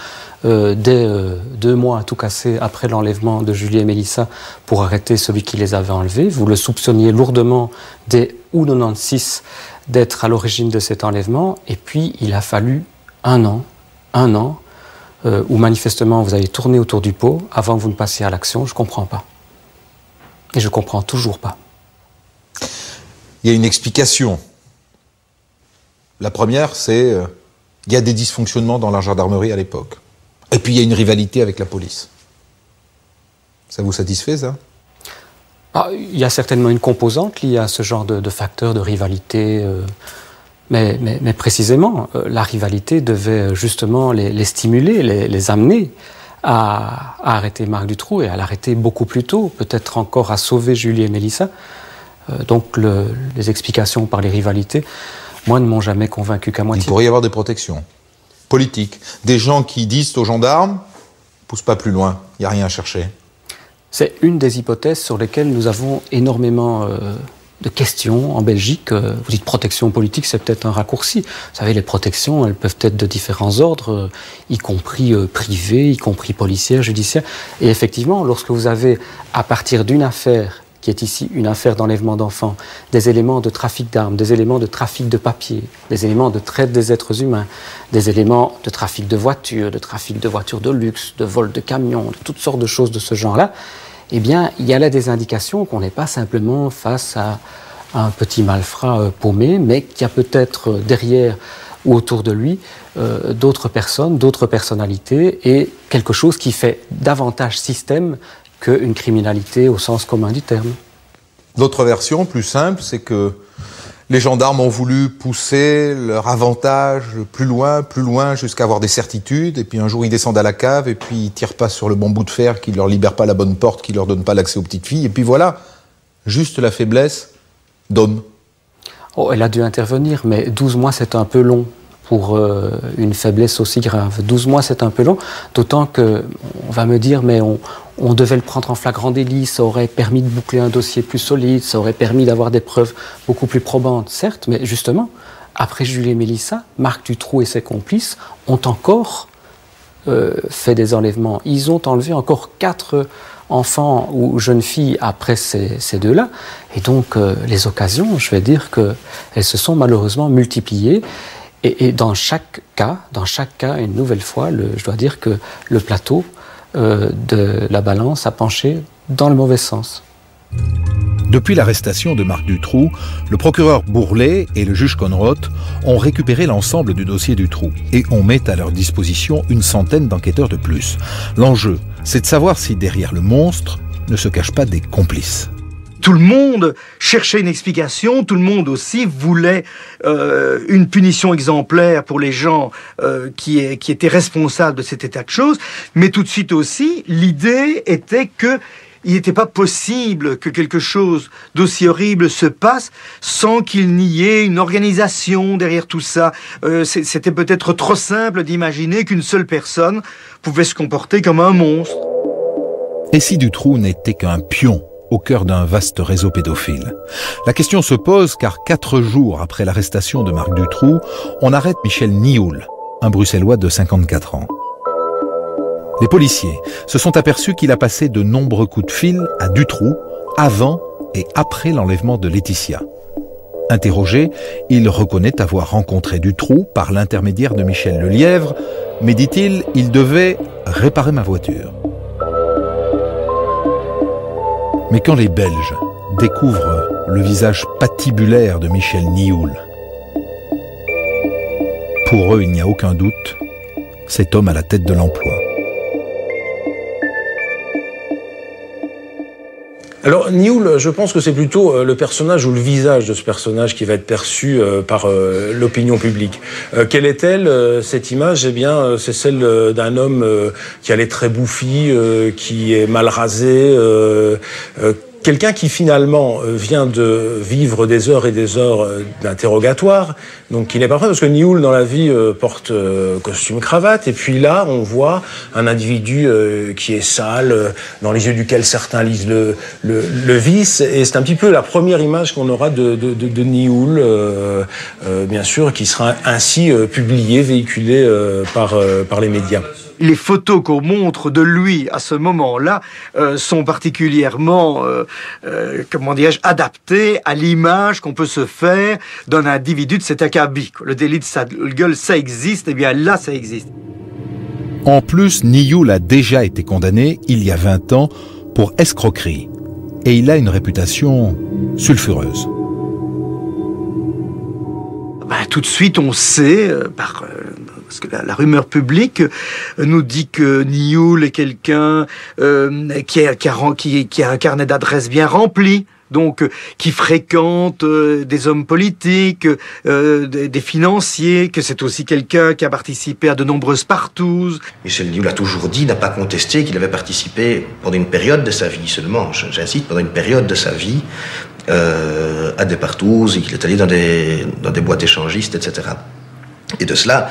dès 2 mois à tout casser après l'enlèvement de Julie et Mélissa, pour arrêter celui qui les avait enlevés. Vous le soupçonniez lourdement dès août 96 d'être à l'origine de cet enlèvement, et puis il a fallu un an, où manifestement vous avez tourné autour du pot avant que vous ne passiez à l'action. Je ne comprends pas. Et je ne comprends toujours pas. Il y a une explication. La première, c'est Il y a des dysfonctionnements dans la gendarmerie à l'époque. Et puis il y a une rivalité avec la police. Ça vous satisfait, ça ? Il y a certainement une composante liée à ce genre de facteurs de rivalité. Mais précisément, la rivalité devait justement les stimuler, les amener à arrêter Marc Dutroux et à l'arrêter beaucoup plus tôt, peut-être encore à sauver Julie et Mélissa. Donc les explications par les rivalités, moi, ne m'ont jamais convaincu qu'à moitié. Il pourrait y avoir des protections politiques. Des gens qui disent aux gendarmes, pousse pas plus loin, il n'y a rien à chercher. C'est une des hypothèses sur lesquelles nous avons énormément de questions en Belgique. Vous dites protection politique, c'est peut-être un raccourci. Vous savez, les protections, elles peuvent être de différents ordres, y compris privées, y compris policières, judiciaires. Et effectivement, lorsque vous avez, à partir d'une affaire, qui est ici une affaire d'enlèvement d'enfants, des éléments de trafic d'armes, des éléments de trafic de papier, des éléments de traite des êtres humains, des éléments de trafic de voitures de luxe, de vol de camions, de toutes sortes de choses de ce genre-là, eh bien, il y a là des indications qu'on n'est pas simplement face à un petit malfrat paumé, mais qu'il y a peut-être derrière ou autour de lui d'autres personnes, d'autres personnalités, et quelque chose qui fait davantage système qu'une criminalité au sens commun du terme. L'autre version, plus simple, c'est que les gendarmes ont voulu pousser leur avantage plus loin, jusqu'à avoir des certitudes, et puis un jour ils descendent à la cave, et puis ils tirent pas sur le bon bout de fer qui leur libère pas la bonne porte, qui leur donne pas l'accès aux petites filles, et puis voilà, juste la faiblesse d'homme. Oh, elle a dû intervenir, mais 12 mois c'est un peu long pour une faiblesse aussi grave. 12 mois c'est un peu long, d'autant que, on va me dire, mais on devait le prendre en flagrant délit, ça aurait permis de boucler un dossier plus solide, ça aurait permis d'avoir des preuves beaucoup plus probantes, certes, mais justement, après Julie et Mélissa, Marc Dutroux et ses complices ont encore fait des enlèvements. Ils ont enlevé encore 4 enfants ou jeunes filles après ces deux-là, et donc les occasions, je vais dire qu'elles se sont malheureusement multipliées. Et dans chaque cas, une nouvelle fois, je dois dire que le plateau de la balance a penché dans le mauvais sens. Depuis l'arrestation de Marc Dutroux, le procureur Bourlet et le juge Conroth ont récupéré l'ensemble du dossier Dutroux et on met à leur disposition une centaine d'enquêteurs de plus. L'enjeu, c'est de savoir si derrière le monstre ne se cachent pas des complices. Tout le monde cherchait une explication, tout le monde aussi voulait une punition exemplaire pour les gens qui étaient responsables de cet état de choses, mais tout de suite aussi, l'idée était que il n'était pas possible que quelque chose d'aussi horrible se passe sans qu'il n'y ait une organisation derrière tout ça. C'était peut-être trop simple d'imaginer qu'une seule personne pouvait se comporter comme un monstre. Et si Dutroux n'était qu'un pion au cœur d'un vaste réseau pédophile? La question se pose car 4 jours après l'arrestation de Marc Dutroux, on arrête Michel Nioul, un Bruxellois de 54 ans. Les policiers se sont aperçus qu'il a passé de nombreux coups de fil à Dutroux avant et après l'enlèvement de Laetitia. Interrogé, il reconnaît avoir rencontré Dutroux par l'intermédiaire de Michel Lelièvre, mais dit-il, il devait réparer ma voiture. Mais quand les Belges découvrent le visage patibulaire de Michel Nioul, pour eux, il n'y a aucun doute, cet homme à la tête de l'emploi. Alors, Nioul, je pense que c'est plutôt le personnage ou le visage de ce personnage qui va être perçu par l'opinion publique. Quelle est-elle, cette image? Eh bien, c'est celle d'un homme qui a les traits bouffis, qui est mal rasé, quelqu'un qui finalement vient de vivre des heures et des heures d'interrogatoire, donc qui n'est pas prêt, parce que Nioul dans la vie porte costume cravate, et puis là on voit un individu qui est sale, dans les yeux duquel certains lisent le vice, et c'est un petit peu la première image qu'on aura de Nioul, bien sûr, qui sera ainsi publiée, véhiculée par les médias. Les photos qu'on montre de lui à ce moment-là sont particulièrement, comment dirais-je, adaptées à l'image qu'on peut se faire d'un individu de cet acabit. Le délit de sale gueule, ça existe, et bien là, ça existe. En plus, Nioul a déjà été condamné, il y a 20 ans, pour escroquerie. Et il a une réputation sulfureuse. Tout de suite, on sait, par parce que la rumeur publique nous dit que Nioul est quelqu'un qui a un carnet d'adresses bien rempli, donc qui fréquente des hommes politiques, des financiers, que c'est aussi quelqu'un qui a participé à de nombreuses partouzes. Michel Nioul a toujours dit, n'a pas contesté qu'il avait participé pendant une période de sa vie seulement, j'insiste, pendant une période de sa vie, à des partouzes, et qu'il est allé dans des boîtes échangistes, etc. Et de cela,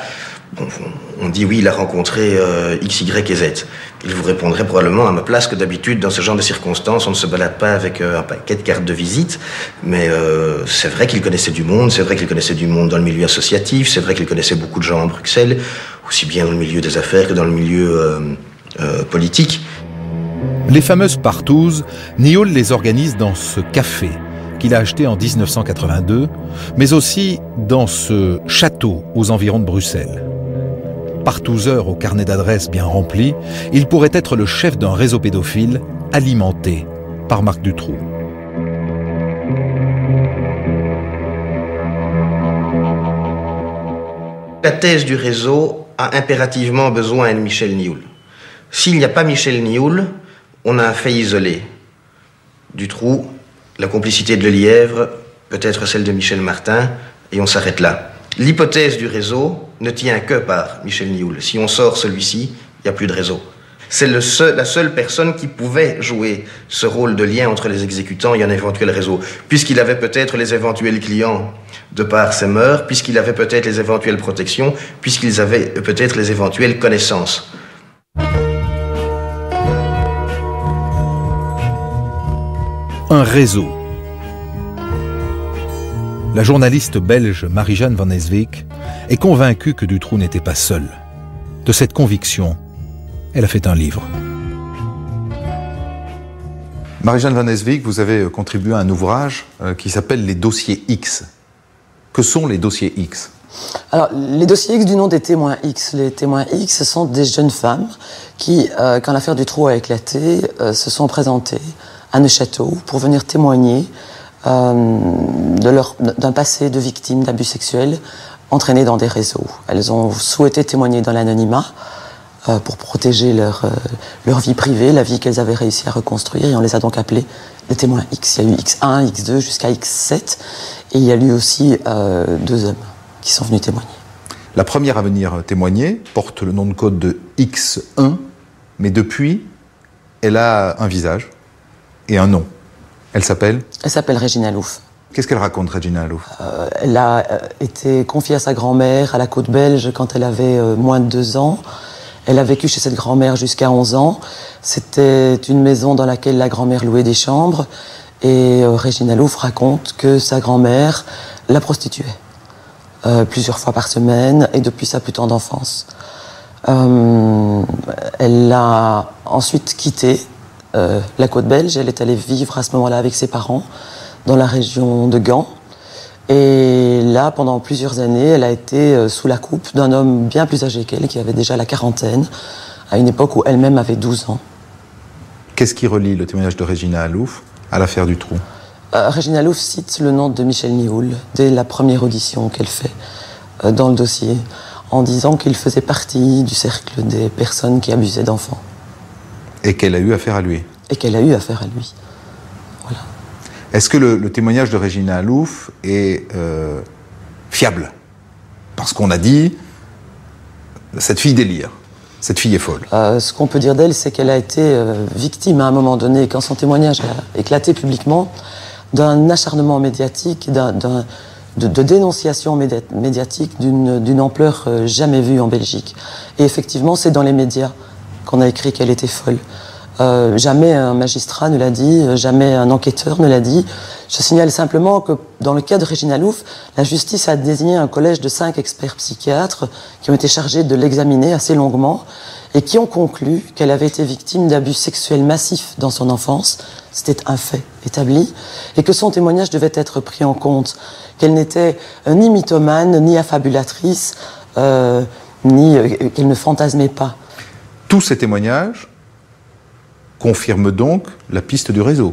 on dit oui, il a rencontré X, Y et Z. Il vous répondrait probablement à ma place que d'habitude, dans ce genre de circonstances, on ne se balade pas avec un paquet de cartes de visite, mais c'est vrai qu'il connaissait du monde, c'est vrai qu'il connaissait du monde dans le milieu associatif, c'est vrai qu'il connaissait beaucoup de gens à Bruxelles, aussi bien dans le milieu des affaires que dans le milieu politique. Les fameuses partouzes, Nioul les organise dans ce café qu'il a acheté en 1982, mais aussi dans ce château aux environs de Bruxelles. Partouzeur au carnet d'adresses bien rempli, il pourrait être le chef d'un réseau pédophile alimenté par Marc Dutroux. La thèse du réseau a impérativement besoin de Michel Nioul. S'il n'y a pas Michel Nioul, on a un fait isolé. Dutroux, la complicité de Lelièvre, peut-être celle de Michel Martin, et on s'arrête là. L'hypothèse du réseau ne tient que par Michel Nioul. Si on sort celui-ci, il n'y a plus de réseau. C'est la seule personne qui pouvait jouer ce rôle de lien entre les exécutants et un éventuel réseau, puisqu'il avait peut-être les éventuels clients de par ses mœurs, puisqu'il avait peut-être les éventuelles protections, puisqu'ils avaient peut-être les éventuelles connaissances. Un réseau. La journaliste belge Marie-Jeanne Van Eswijk est convaincue que Dutroux n'était pas seul. De cette conviction, elle a fait un livre. Marie-Jeanne Van Eswijk, vous avez contribué à un ouvrage qui s'appelle Les dossiers X. Que sont les dossiers X ? Alors, les dossiers X du nom des témoins X. Les témoins X, ce sont des jeunes femmes qui, quand l'affaire Dutroux a éclaté, se sont présentées à Neuchâtel pour venir témoigner d'un passé de victimes d'abus sexuels entraînés dans des réseaux. Elles ont souhaité témoigner dans l'anonymat pour protéger leur vie privée, la vie qu'elles avaient réussi à reconstruire, et on les a donc appelés les témoins X. Il y a eu X1, X2 jusqu'à X7, et il y a eu aussi 2 hommes qui sont venus témoigner. La première à venir témoigner porte le nom de code de X1, mais depuis, elle a un visage et un nom. Elle s'appelle ? Elle s'appelle Régine Alouf. Qu'est-ce qu'elle raconte, Régine Alouf ? Elle a été confiée à sa grand-mère à la côte belge quand elle avait moins de 2 ans. Elle a vécu chez cette grand-mère jusqu'à 11 ans. C'était une maison dans laquelle la grand-mère louait des chambres. Et Régine Alouf raconte que sa grand-mère la prostituait plusieurs fois par semaine et depuis sa plus tendre enfance. Elle a ensuite quitté la côte belge. Elle est allée vivre à ce moment-là avec ses parents dans la région de Gand. Et là, pendant plusieurs années, elle a été sous la coupe d'un homme bien plus âgé qu'elle, qui avait déjà la quarantaine, à une époque où elle-même avait 12 ans. Qu'est-ce qui relie le témoignage de Régine Alouf à l'affaire Dutroux ? Régine Alouf cite le nom de Michel Nioul dès la première audition qu'elle fait dans le dossier, en disant qu'il faisait partie du cercle des personnes qui abusaient d'enfants. Et qu'elle a eu affaire à lui. Et qu'elle a eu affaire à lui. Voilà. Est-ce que le témoignage de Régine Alouf est fiable ? Parce qu'on a dit, cette fille délire, cette fille est folle. Ce qu'on peut dire d'elle, c'est qu'elle a été victime à un moment donné, quand son témoignage a éclaté publiquement, d'un acharnement médiatique, de dénonciation médiatique d'une ampleur jamais vue en Belgique. Et effectivement, c'est dans les médias qu'on a écrit qu'elle était folle. Jamais un magistrat ne l'a dit, jamais un enquêteur ne l'a dit. Je signale simplement que dans le cas de Régine Alouf, la justice a désigné un collège de 5 experts psychiatres qui ont été chargés de l'examiner assez longuement et qui ont conclu qu'elle avait été victime d'abus sexuels massifs dans son enfance. C'était un fait établi, et que son témoignage devait être pris en compte, qu'elle n'était ni mythomane, ni affabulatrice, ni qu'elle ne fantasmait pas. Tous ces témoignages confirment donc la piste du réseau.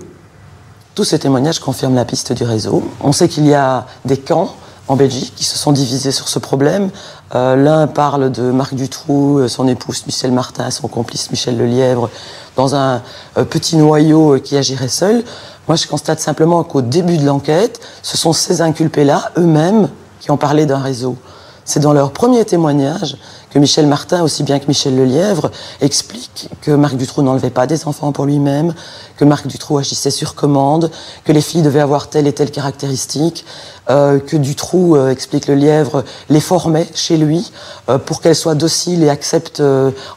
Tous ces témoignages confirment la piste du réseau. On sait qu'il y a des camps en Belgique qui se sont divisés sur ce problème. L'un parle de Marc Dutroux, son épouse Michel Martin, son complice Michel Lelièvre, dans un petit noyau qui agirait seul. Moi, je constate simplement qu'au début de l'enquête, ce sont ces inculpés-là, eux-mêmes, qui ont parlé d'un réseau. C'est dans leur premier témoignage que Michel Martin, aussi bien que Michel Lelièvre, explique que Marc Dutroux n'enlevait pas des enfants pour lui-même, que Marc Dutroux agissait sur commande, que les filles devaient avoir telle et telle caractéristique, que Dutroux, explique Lelièvre, les formait chez lui pour qu'elles soient dociles et acceptent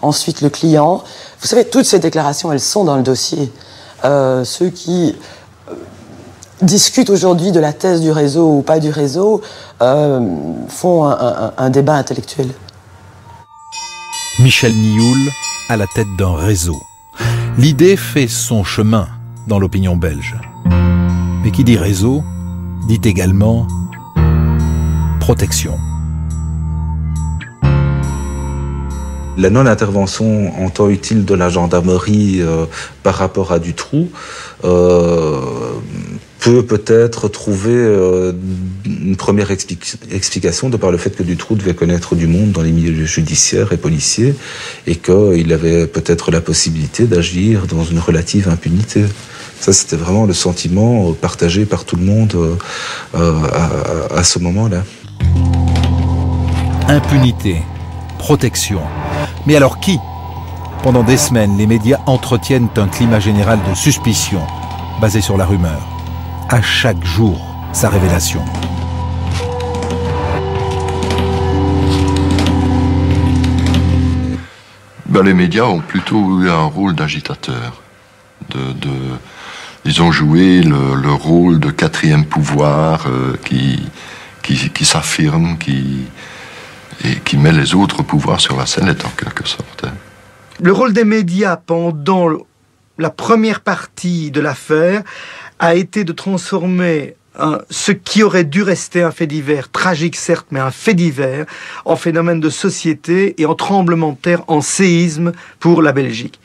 ensuite le client. Vous savez, toutes ces déclarations, elles sont dans le dossier. Ceux qui discutent aujourd'hui de la thèse du réseau ou pas du réseau font un débat intellectuel. Michel Nioul à la tête d'un réseau. L'idée fait son chemin dans l'opinion belge. Mais qui dit réseau, dit également protection. La non-intervention en temps utile de la gendarmerie par rapport à Dutroux peut peut-être trouver une première explication de par le fait que Dutroux devait connaître du monde dans les milieux judiciaires et policiers et qu'il avait peut-être la possibilité d'agir dans une relative impunité. Ça, c'était vraiment le sentiment partagé par tout le monde à ce moment-là. Impunité, protection. Mais alors qui? Pendant des semaines, les médias entretiennent un climat général de suspicion, basé sur la rumeur. À chaque jour, sa révélation. Les médias ont plutôt eu un rôle d'agitateur. Ils ont joué le rôle de quatrième pouvoir qui s'affirme, et qui met les autres pouvoirs sur la sellette en quelque sorte. Le rôle des médias pendant la première partie de l'affaire a été de transformer ce qui aurait dû rester un fait divers, tragique certes, mais un fait divers, en phénomène de société et en tremblement de terre, en séisme pour la Belgique.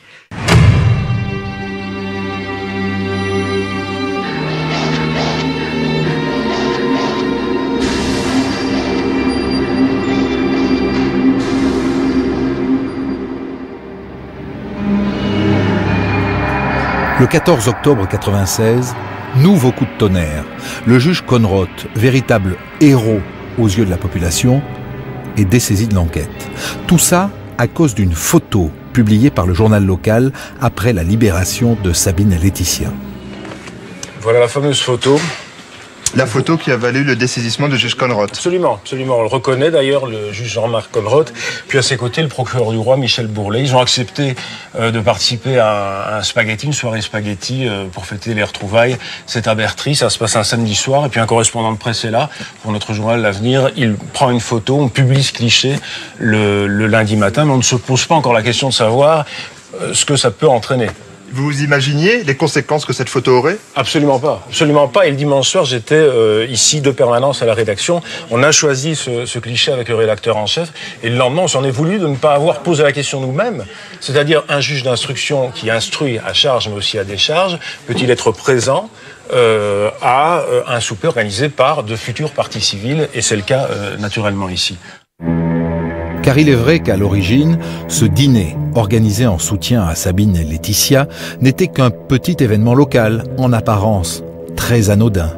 Le 14 octobre 1996, nouveau coup de tonnerre. Le juge Conrot, véritable héros aux yeux de la population, est dessaisi de l'enquête. Tout ça à cause d'une photo publiée par le journal local après la libération de Sabine et Laetitia. Voilà la fameuse photo. La photo qui a valu le dessaisissement du juge Conrot. Absolument, absolument. On le reconnaît d'ailleurs, le juge Jean-Marc Conrot. Puis à ses côtés, le procureur du roi, Michel Bourlet. Ils ont accepté de participer à un spaghetti, une soirée spaghetti pour fêter les retrouvailles. C'est à Bertry, ça se passe un samedi soir. Et puis un correspondant de presse est là pour notre journal L'Avenir. Il prend une photo, on publie ce cliché le lundi matin, mais on ne se pose pas encore la question de savoir ce que ça peut entraîner. Vous imaginiez les conséquences que cette photo aurait? Absolument pas, absolument pas. Et le dimanche soir, j'étais ici de permanence à la rédaction. On a choisi ce cliché avec le rédacteur en chef. Et le lendemain, on s'en est voulu de ne pas avoir posé la question nous-mêmes. C'est-à-dire, un juge d'instruction qui instruit à charge, mais aussi à décharge, peut-il être présent à un souper organisé par de futures parties civiles? Et c'est le cas naturellement ici. Car il est vrai qu'à l'origine, ce dîner, organisé en soutien à Sabine et Laetitia, n'était qu'un petit événement local, en apparence très anodin.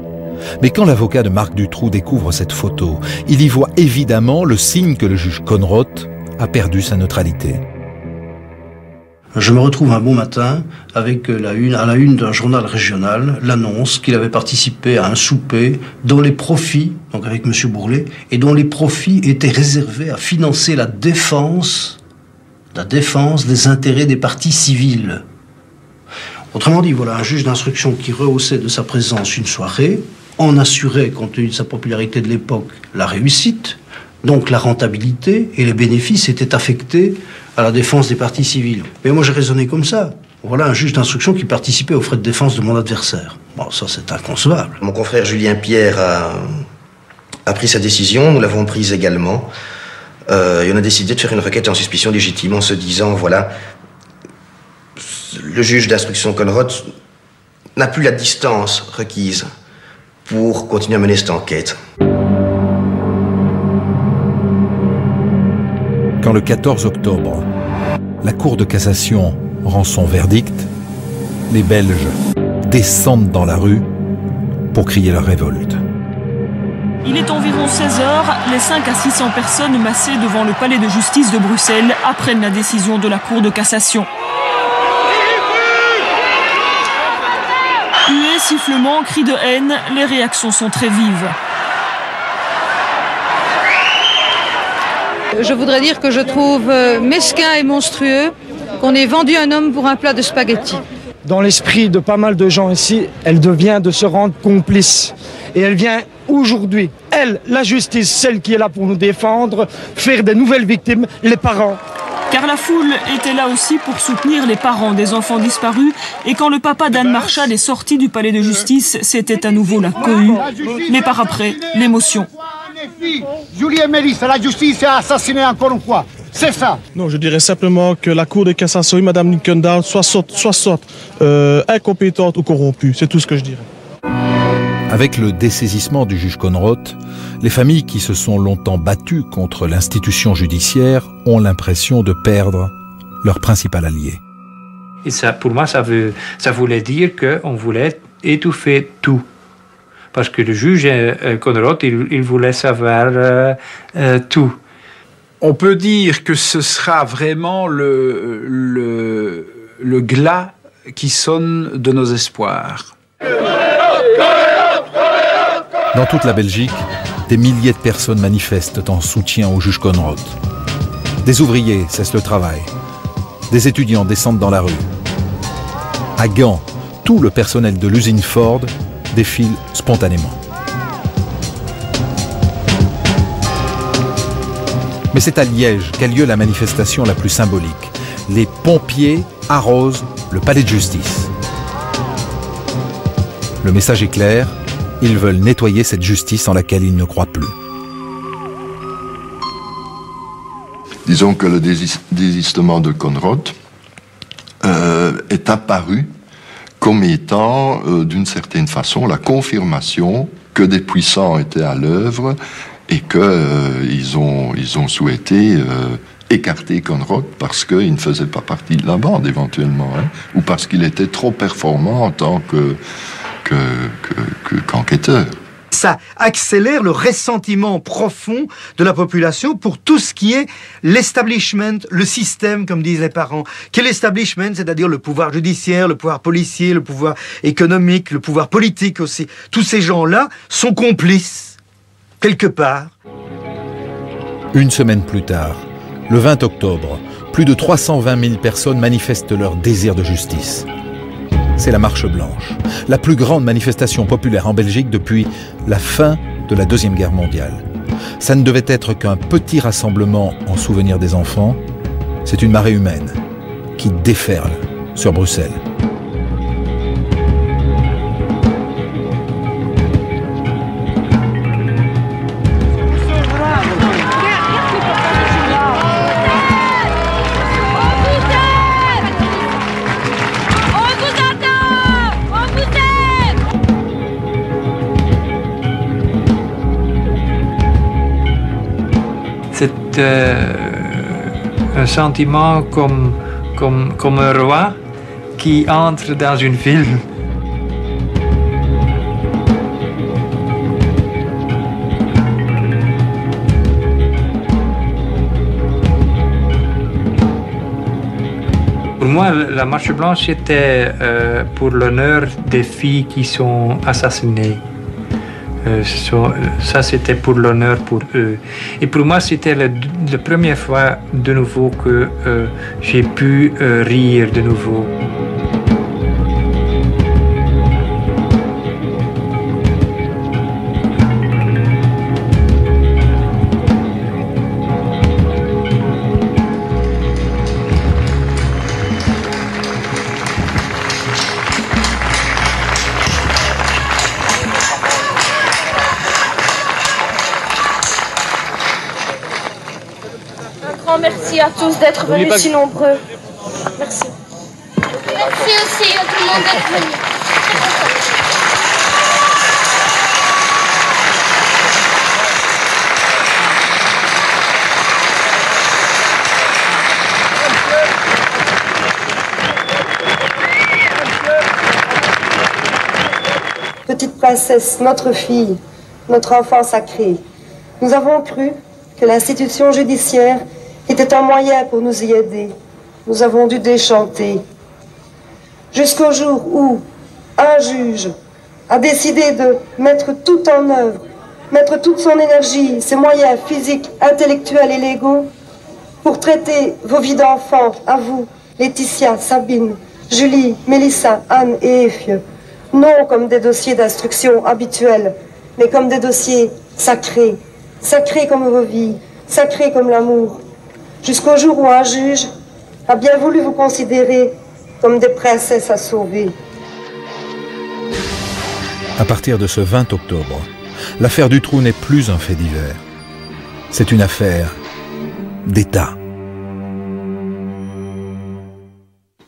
Mais quand l'avocat de Marc Dutroux découvre cette photo, il y voit évidemment le signe que le juge Conrot a perdu sa neutralité. Je me retrouve un bon matin avec à la une d'un journal régional, l'annonce qu'il avait participé à un souper dont les profits, donc avec M. Bourlet, et dont les profits étaient réservés à financer la défense des intérêts des parties civiles. Autrement dit, voilà un juge d'instruction qui rehaussait de sa présence une soirée, en assurait, compte tenu de sa popularité de l'époque, la réussite, donc la rentabilité et les bénéfices étaient affectés à la défense des parties civiles. Mais moi j'ai raisonné comme ça. Voilà un juge d'instruction qui participait aux frais de défense de mon adversaire. Bon, ça c'est inconcevable. Mon confrère Julien Pierre a pris sa décision, nous l'avons prise également. Et on a décidé de faire une requête en suspicion légitime en se disant, voilà, le juge d'instruction Conrot n'a plus la distance requise pour continuer à mener cette enquête. Quand le 14 octobre, la Cour de cassation rend son verdict, les Belges descendent dans la rue pour crier leur révolte. Il est environ 16h, les 500 à 600 personnes massées devant le palais de justice de Bruxelles apprennent la décision de la Cour de cassation. Huées, sifflements, cris de haine, les réactions sont très vives. Je voudrais dire que je trouve mesquin et monstrueux qu'on ait vendu un homme pour un plat de spaghettis. Dans l'esprit de pas mal de gens ici, elle devient de se rendre complice. Et elle vient aujourd'hui, elle, la justice, celle qui est là pour nous défendre, faire des nouvelles victimes, les parents. Car la foule était là aussi pour soutenir les parents des enfants disparus. Et quand le papa d'Anne Marshall est sorti du palais de justice, c'était à nouveau la cohue. Mais par après, l'émotion. Julie et Mélissa, la justice a assassiné encore une fois. C'est ça. Non, je dirais simplement que la Cour de cassation et Mme Linkendown soit incompétente ou corrompue. C'est tout ce que je dirais. Avec le dessaisissement du juge Conrot, les familles qui se sont longtemps battues contre l'institution judiciaire ont l'impression de perdre leur principal allié. Et ça, pour moi, ça voulait dire qu'on voulait étouffer tout. Parce que le juge Conrot, il voulait savoir tout. On peut dire que ce sera vraiment le glas qui sonne de nos espoirs. Dans toute la Belgique, des milliers de personnes manifestent en soutien au juge Conrot. Des ouvriers cessent le travail. Des étudiants descendent dans la rue. À Gand, tout le personnel de l'usine Ford défile spontanément. Mais c'est à Liège qu'a lieu la manifestation la plus symbolique. Les pompiers arrosent le palais de justice. Le message est clair, ils veulent nettoyer cette justice en laquelle ils ne croient plus. Disons que le désistement de Conrot est apparu comme étant, d'une certaine façon, la confirmation que des puissants étaient à l'œuvre et qu'ils ont souhaité écarter Conrot parce qu'il ne faisait pas partie de la bande, éventuellement, hein, ou parce qu'il était trop performant en tant qu'enquêteur. Ça accélère le ressentiment profond de la population pour tout ce qui est l'establishment, le système, comme disent les parents. Quel establishment, c'est-à-dire le pouvoir judiciaire, le pouvoir policier, le pouvoir économique, le pouvoir politique aussi. Tous ces gens-là sont complices, quelque part. Une semaine plus tard, le 20 octobre, plus de 320 000 personnes manifestent leur désir de justice. C'est la Marche Blanche, la plus grande manifestation populaire en Belgique depuis la fin de la Deuxième Guerre mondiale. Ça ne devait être qu'un petit rassemblement en souvenir des enfants. C'est une marée humaine qui déferle sur Bruxelles. C'est un sentiment comme un roi qui entre dans une ville. Pour moi, la Marche Blanche était pour l'honneur des filles qui sont assassinées. Ça, c'était pour l'honneur pour eux. Et pour moi, c'était la première fois de nouveau que j'ai pu rire de nouveau. Merci à tous d'être venus si nombreux. Merci. Merci aussi à tout le monde d'être venu. princesse, notre fille, notre enfant sacré. Nous avons cru que l'institution judiciaire était un moyen pour nous y aider. Nous avons dû déchanter. Jusqu'au jour où un juge a décidé de mettre tout en œuvre, mettre toute son énergie, ses moyens physiques, intellectuels et légaux pour traiter vos vies d'enfants, à vous, Laetitia, Sabine, Julie, Mélissa, Anne et Effie, non comme des dossiers d'instruction habituels, mais comme des dossiers sacrés, sacrés comme vos vies, sacrés comme l'amour, jusqu'au jour où un juge a bien voulu vous considérer comme des princesses à sauver. À partir de ce 20 octobre, l'affaire Dutroux n'est plus un fait divers. C'est une affaire d'État.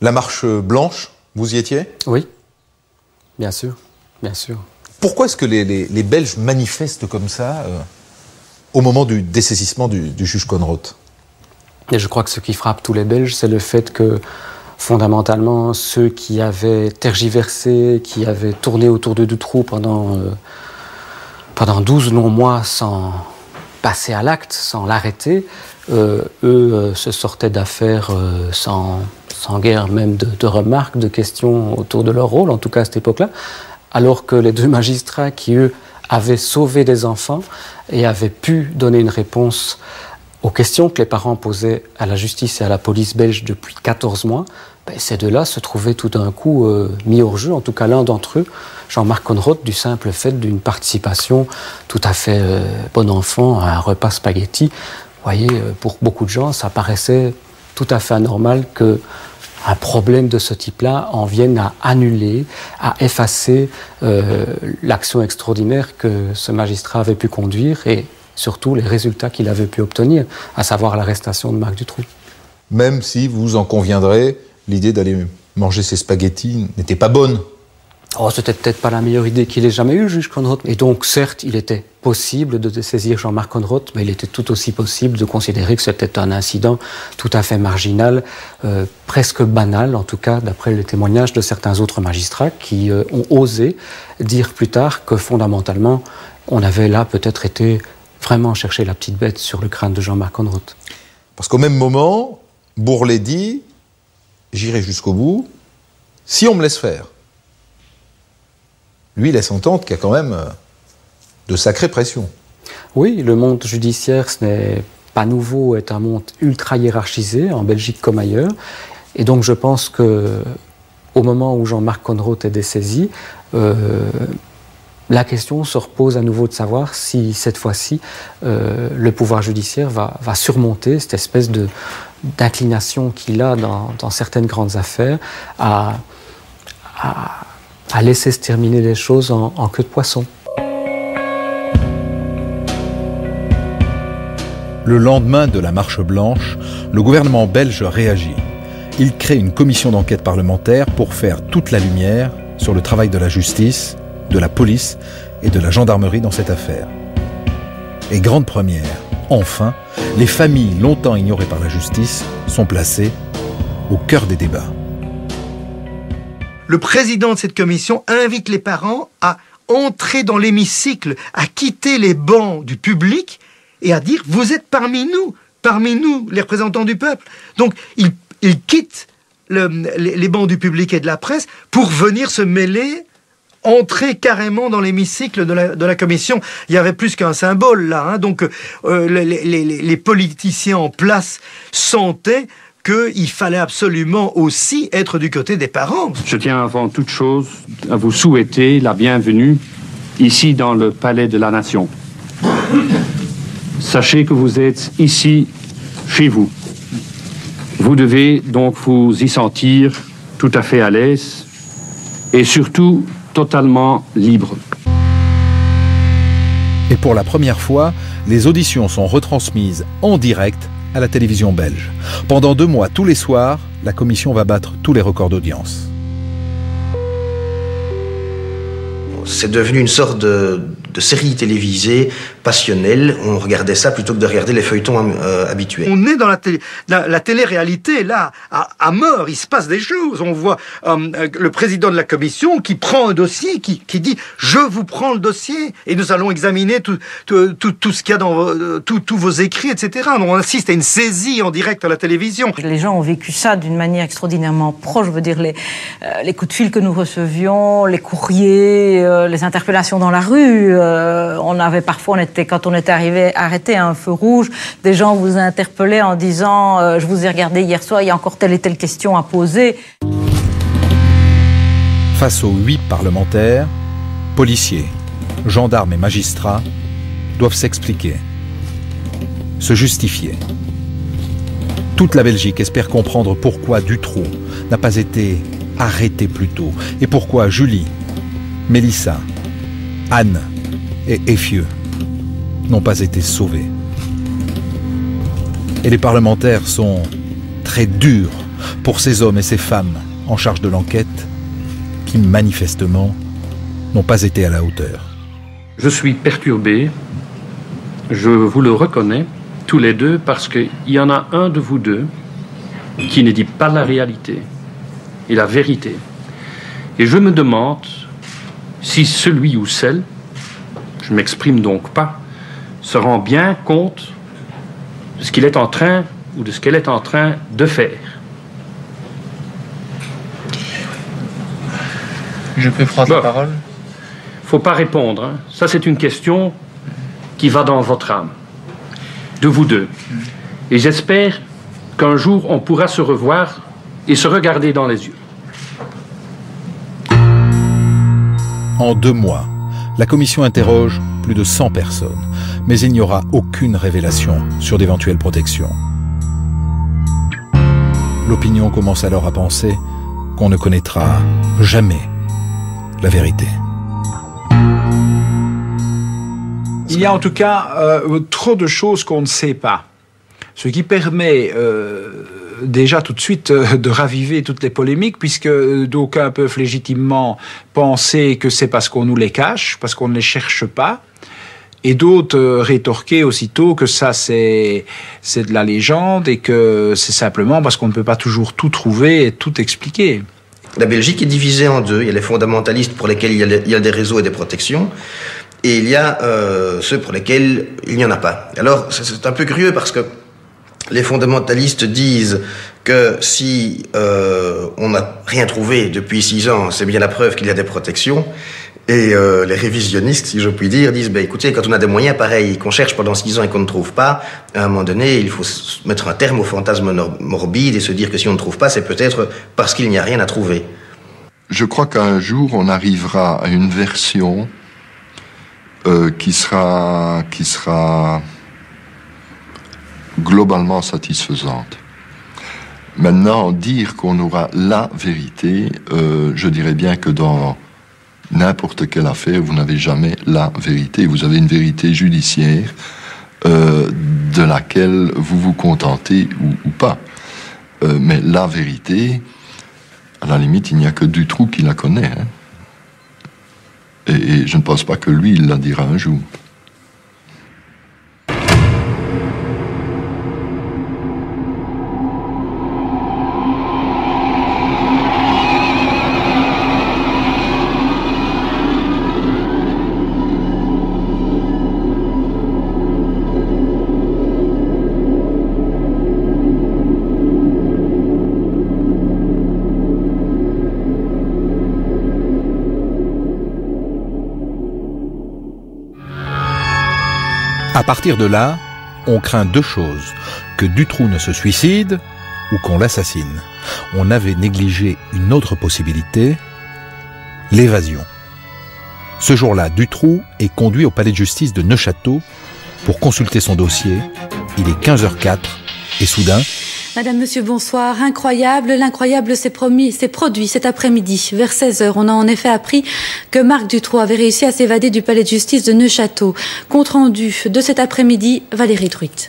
La marche blanche, vous y étiez? Oui, bien sûr, bien sûr. Pourquoi est-ce que les Belges manifestent comme ça au moment du dessaisissement du juge Conrot? Et je crois que ce qui frappe tous les Belges, c'est le fait que, fondamentalement, ceux qui avaient tergiversé, qui avaient tourné autour de Dutroux pendant 12 longs mois sans passer à l'acte, sans l'arrêter, eux se sortaient d'affaires sans guère même de remarques, de questions autour de leur rôle, en tout cas à cette époque-là, alors que les deux magistrats qui, eux, avaient sauvé des enfants et avaient pu donner une réponse aux questions que les parents posaient à la justice et à la police belge depuis 14 mois, ces deux-là se trouvaient tout d'un coup mis hors jeu, en tout cas l'un d'entre eux, Jean-Marc Conrot, du simple fait d'une participation tout à fait bon enfant à un repas spaghetti. Vous voyez, pour beaucoup de gens, ça paraissait tout à fait anormal qu'un problème de ce type-là en vienne à annuler, à effacer l'action extraordinaire que ce magistrat avait pu conduire et surtout les résultats qu'il avait pu obtenir, à savoir l'arrestation de Marc Dutroux. Même si, vous en conviendrez, l'idée d'aller manger ses spaghettis n'était pas bonne. Oh, c'était peut-être pas la meilleure idée qu'il ait jamais eue, le juge Conrot. Et donc, certes, il était possible de saisir Jean-Marc Conrot, mais il était tout aussi possible de considérer que c'était un incident tout à fait marginal, presque banal, en tout cas, d'après les témoignages de certains autres magistrats qui ont osé dire plus tard que, fondamentalement, on avait là peut-être été vraiment chercher la petite bête sur le crâne de Jean-Marc Conrot. Parce qu'au même moment, Bourlet dit « J'irai jusqu'au bout, si on me laisse faire ». Lui laisse entendre qu'il y a quand même de sacrées pressions. Oui, le monde judiciaire, ce n'est pas nouveau, est un monde ultra hiérarchisé, en Belgique comme ailleurs. Et donc je pense qu'au moment où Jean-Marc Conrot est dessaisi, la question se repose à nouveau de savoir si, cette fois-ci, le pouvoir judiciaire va surmonter cette espèce d'inclination qu'il a dans certaines grandes affaires à laisser se terminer les choses en queue de poisson. Le lendemain de la marche blanche, le gouvernement belge réagit. Il crée une commission d'enquête parlementaire pour faire toute la lumière sur le travail de la justice, de la police et de la gendarmerie dans cette affaire. Et grande première, enfin, les familles longtemps ignorées par la justice sont placées au cœur des débats. Le président de cette commission invite les parents à entrer dans l'hémicycle, à quitter les bancs du public et à dire « vous êtes parmi nous, les représentants du peuple ». Donc il quitte les bancs du public et de la presse pour venir se mêler, entrer carrément dans l'hémicycle de la commission. Il y avait plus qu'un symbole là, hein. Donc les politiciens en place sentaient qu'il fallait absolument aussi être du côté des parents. Je tiens avant toute chose à vous souhaiter la bienvenue ici dans le Palais de la Nation. Sachez que vous êtes ici, chez vous. Vous devez donc vous y sentir tout à fait à l'aise et surtout totalement libre. Et pour la première fois, les auditions sont retransmises en direct à la télévision belge. Pendant 2 mois, tous les soirs, la commission va battre tous les records d'audience. C'est devenu une sorte de série télévisée passionnel, on regardait ça plutôt que de regarder les feuilletons habituels. On est dans la télé-réalité, là, à mort, il se passe des choses. On voit le président de la commission qui prend un dossier, qui dit « Je vous prends le dossier et nous allons examiner tout ce qu'il y a dans tous vos écrits, etc. » On assiste à une saisie en direct à la télévision. Les gens ont vécu ça d'une manière extraordinairement proche. Je veux dire, les coups de fil que nous recevions, les courriers, les interpellations dans la rue. Quand on était arrêté à un feu rouge, des gens vous interpellaient en disant je vous ai regardé hier soir, il y a encore telle et telle question à poser. Face aux 8 parlementaires, policiers, gendarmes et magistrats doivent s'expliquer, se justifier. Toute la Belgique espère comprendre pourquoi Dutroux n'a pas été arrêté plus tôt et pourquoi Julie, Mélissa, Anne et Effieux n'ont pas été sauvés. Et les parlementaires sont très durs pour ces hommes et ces femmes en charge de l'enquête qui, manifestement, n'ont pas été à la hauteur. Je suis perturbé, je vous le reconnais, tous les deux, parce qu'il y en a un de vous deux qui ne dit pas la réalité et la vérité. Et je me demande si celui ou celle, je ne m'exprime donc pas, se rend bien compte de ce qu'il est en train ou de ce qu'elle est en train de faire. Je peux prendre la parole? Faut pas répondre, hein. Ça, c'est une question qui va dans votre âme, de vous deux. Et j'espère qu'un jour, on pourra se revoir et se regarder dans les yeux. En 2 mois, la commission interroge plus de 100 personnes, mais il n'y aura aucune révélation sur d'éventuelles protections. L'opinion commence alors à penser qu'on ne connaîtra jamais la vérité. Il y a en tout cas trop de choses qu'on ne sait pas. Ce qui permet déjà tout de suite de raviver toutes les polémiques, puisque d'aucuns peuvent légitimement penser que c'est parce qu'on nous les cache, parce qu'on ne les cherche pas, et d'autres rétorquer aussitôt que ça c'est de la légende et que c'est simplement parce qu'on ne peut pas toujours tout trouver et tout expliquer. La Belgique est divisée en deux. Il y a les fondamentalistes pour lesquels il y a des réseaux et des protections, et il y a ceux pour lesquels il n'y en a pas. Alors c'est un peu curieux parce que les fondamentalistes disent que si on n'a rien trouvé depuis 6 ans, c'est bien la preuve qu'il y a des protections. Et les révisionnistes, si je puis dire, disent écoutez, quand on a des moyens pareils qu'on cherche pendant 6 ans et qu'on ne trouve pas, à un moment donné, il faut mettre un terme au fantasme morbide et se dire que si on ne trouve pas, c'est peut-être parce qu'il n'y a rien à trouver. Je crois qu'un jour, on arrivera à une version qui sera globalement satisfaisante. Maintenant, dire qu'on aura la vérité, je dirais bien que dans n'importe quelle affaire, vous n'avez jamais la vérité. Vous avez une vérité judiciaire de laquelle vous vous contentez ou pas. Mais la vérité, à la limite, il n'y a que Dutroux qui la connaît. Hein. Et je ne pense pas que lui, il la dira un jour. À partir de là, on craint 2 choses, que Dutroux ne se suicide ou qu'on l'assassine. On avait négligé une autre possibilité, l'évasion. Ce jour-là, Dutroux est conduit au palais de justice de Neuchâteau pour consulter son dossier. Il est 15h04 et soudain... Madame, monsieur, bonsoir. Incroyable, l'incroyable s'est produit cet après-midi. Vers 16h, on a en effet appris que Marc Dutroux avait réussi à s'évader du palais de justice de Neuchâteau. Compte rendu de cet après-midi, Valérie Truitt.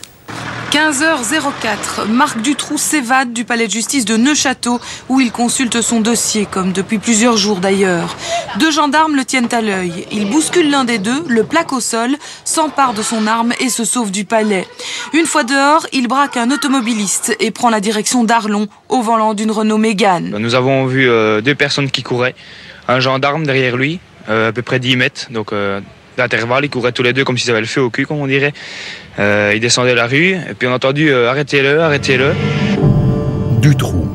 15h04, Marc Dutroux s'évade du palais de justice de Neufchâteau où il consulte son dossier, comme depuis plusieurs jours d'ailleurs. 2 gendarmes le tiennent à l'œil. Il bouscule l'un des deux, le plaque au sol, s'empare de son arme et se sauve du palais. Une fois dehors, il braque un automobiliste et prend la direction d'Arlon au volant d'une Renault Mégane. Nous avons vu 2 personnes qui couraient, un gendarme derrière lui, à peu près 10 mètres, donc d'intervalle, ils couraient tous les deux comme s'ils avaient le feu au cul, comme on dirait. Ils descendaient la rue, et puis on a entendu arrêtez-le, arrêtez-le. Dutroux,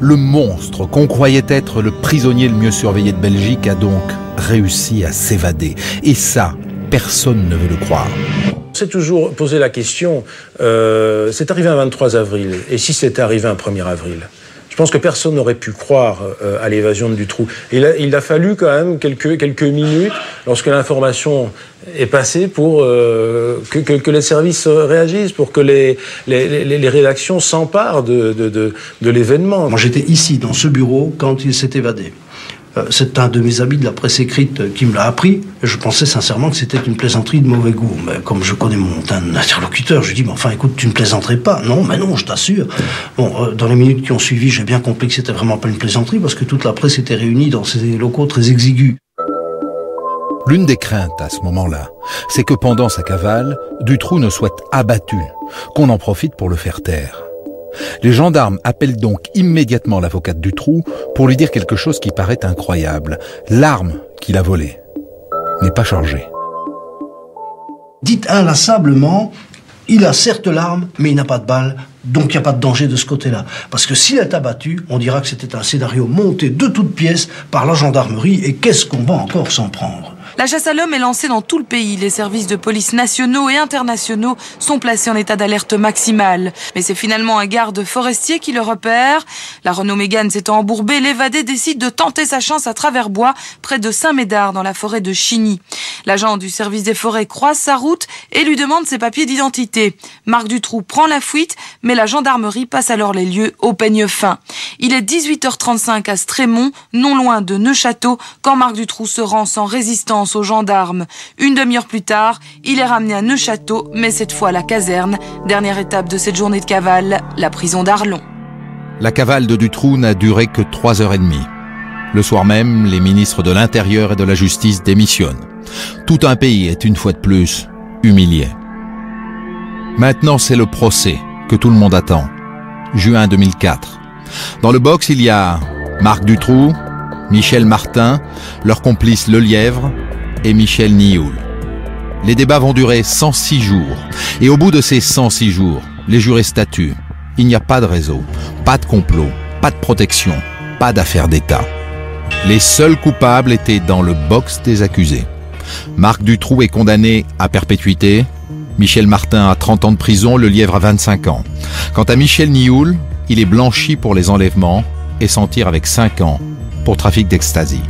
le monstre qu'on croyait être le prisonnier le mieux surveillé de Belgique, a donc réussi à s'évader. Et ça, personne ne veut le croire. C'est toujours posé la question, c'est arrivé un 23 avril, et si c'était arrivé un 1er avril ? Je pense que personne n'aurait pu croire à l'évasion de Dutroux. Et il a fallu quand même quelques minutes, lorsque l'information est passée, pour que les services réagissent, pour que les rédactions s'emparent de l'événement. Moi, j'étais ici, dans ce bureau, quand il s'est évadé. C'est un de mes amis de la presse écrite qui me l'a appris. Je pensais sincèrement que c'était une plaisanterie de mauvais goût. Mais comme je connais mon interlocuteur, je lui dis, mais enfin, écoute, tu ne plaisanterais pas. Non, mais non, je t'assure. Bon, dans les minutes qui ont suivi, j'ai bien compris que c'était vraiment pas une plaisanterie parce que toute la presse était réunie dans ces locaux très exigus. L'une des craintes à ce moment-là, c'est que pendant sa cavale, Dutroux ne soit abattu, qu'on en profite pour le faire taire. Les gendarmes appellent donc immédiatement l'avocate Dutroux pour lui dire quelque chose qui paraît incroyable. L'arme qu'il a volée n'est pas chargée. Dites inlassablement, il a certes l'arme, mais il n'a pas de balle, donc il n'y a pas de danger de ce côté-là. Parce que s'il est abattu, on dira que c'était un scénario monté de toutes pièces par la gendarmerie, et qu'est-ce qu'on va encore s'en prendre ? La chasse à l'homme est lancée dans tout le pays. Les services de police nationaux et internationaux sont placés en état d'alerte maximale. Mais c'est finalement un garde forestier qui le repère. La Renault Mégane s'étant embourbée, l'évadé décide de tenter sa chance à travers bois, près de Saint-Médard, dans la forêt de Chigny. L'agent du service des forêts croise sa route et lui demande ses papiers d'identité. Marc Dutroux prend la fuite, mais la gendarmerie passe alors les lieux au peigne fin. Il est 18h35 à Strémont, non loin de Neufchâteau, quand Marc Dutroux se rend sans résistance aux gendarmes. Une demi-heure plus tard, il est ramené à Neufchâteau, mais cette fois à la caserne. Dernière étape de cette journée de cavale, la prison d'Arlon. La cavale de Dutroux n'a duré que 3h30. Le soir même, les ministres de l'Intérieur et de la Justice démissionnent. Tout un pays est une fois de plus humilié. Maintenant, c'est le procès que tout le monde attend. Juin 2004. Dans le box, il y a Marc Dutroux, Michel Martin, leur complice Lelièvre et Michel Nioul. Les débats vont durer 106 jours. Et au bout de ces 106 jours, les jurés statuent. Il n'y a pas de réseau, pas de complot, pas de protection, pas d'affaire d'État. Les seuls coupables étaient dans le box des accusés. Marc Dutroux est condamné à perpétuité, Michel Martin à 30 ans de prison, Lelièvre à 25 ans. Quant à Michel Nioul, il est blanchi pour les enlèvements et s'en tire avec 5 ans pour trafic d'ecstasy.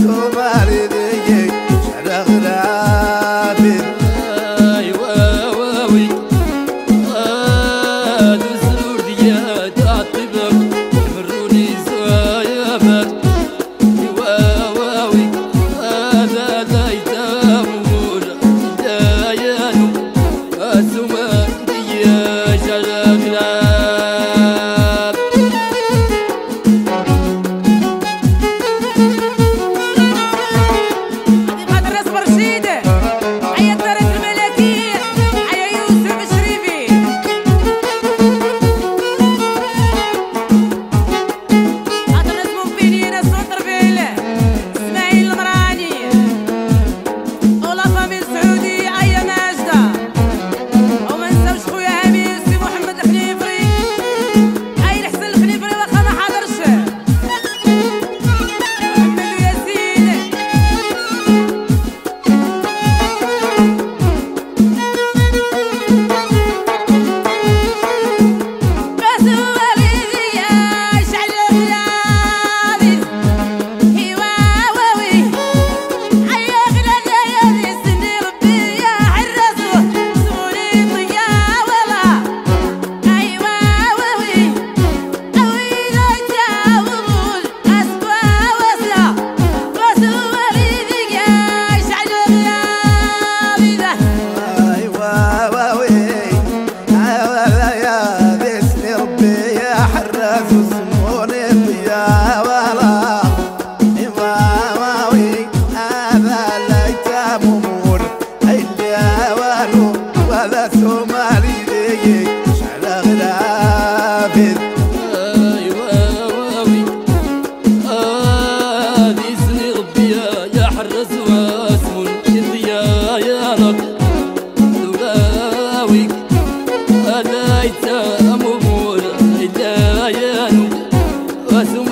استغفر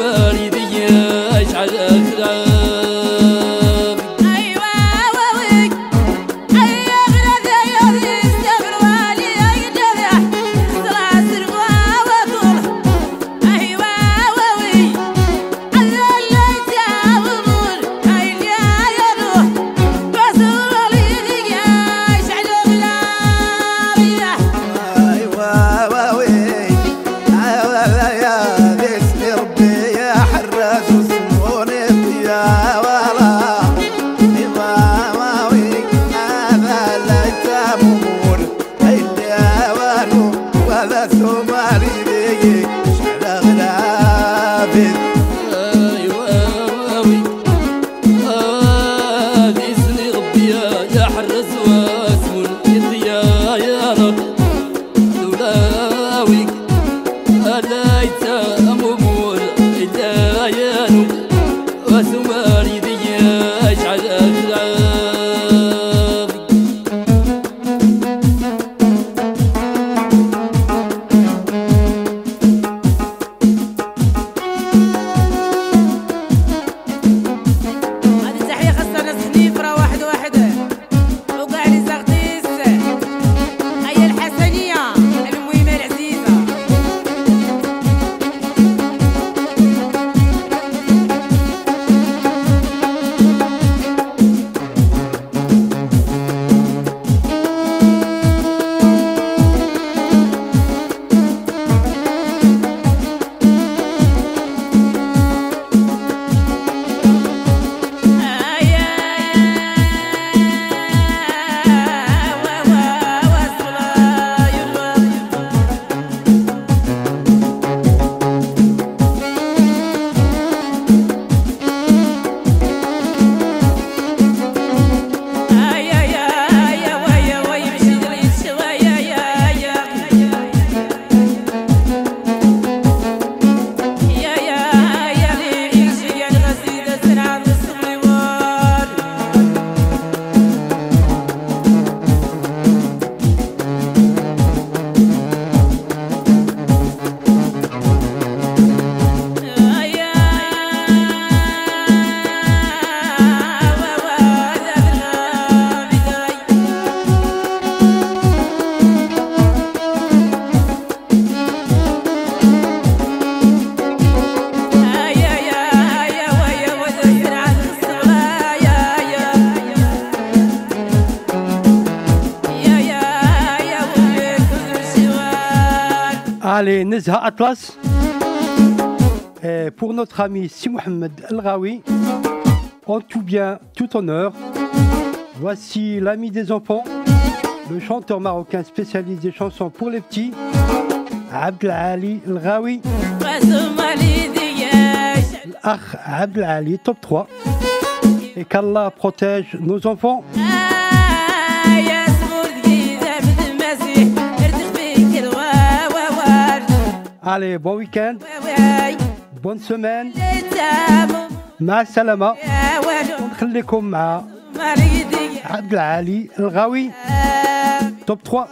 والي يا جدع Allez, Nezha Atlas. Et pour notre ami Si Mohamed El Ghawi, en tout bien, tout honneur, voici l'ami des enfants, le chanteur marocain spécialiste des chansons pour les petits, Abdelali El Ghawi. L'Akh Abdelali, top 3. Et qu'Allah protège nos enfants. Allez, bon week-end, bonne semaine. مع السلامة. نخليكم مع عبد العالي الغاوي توب 3.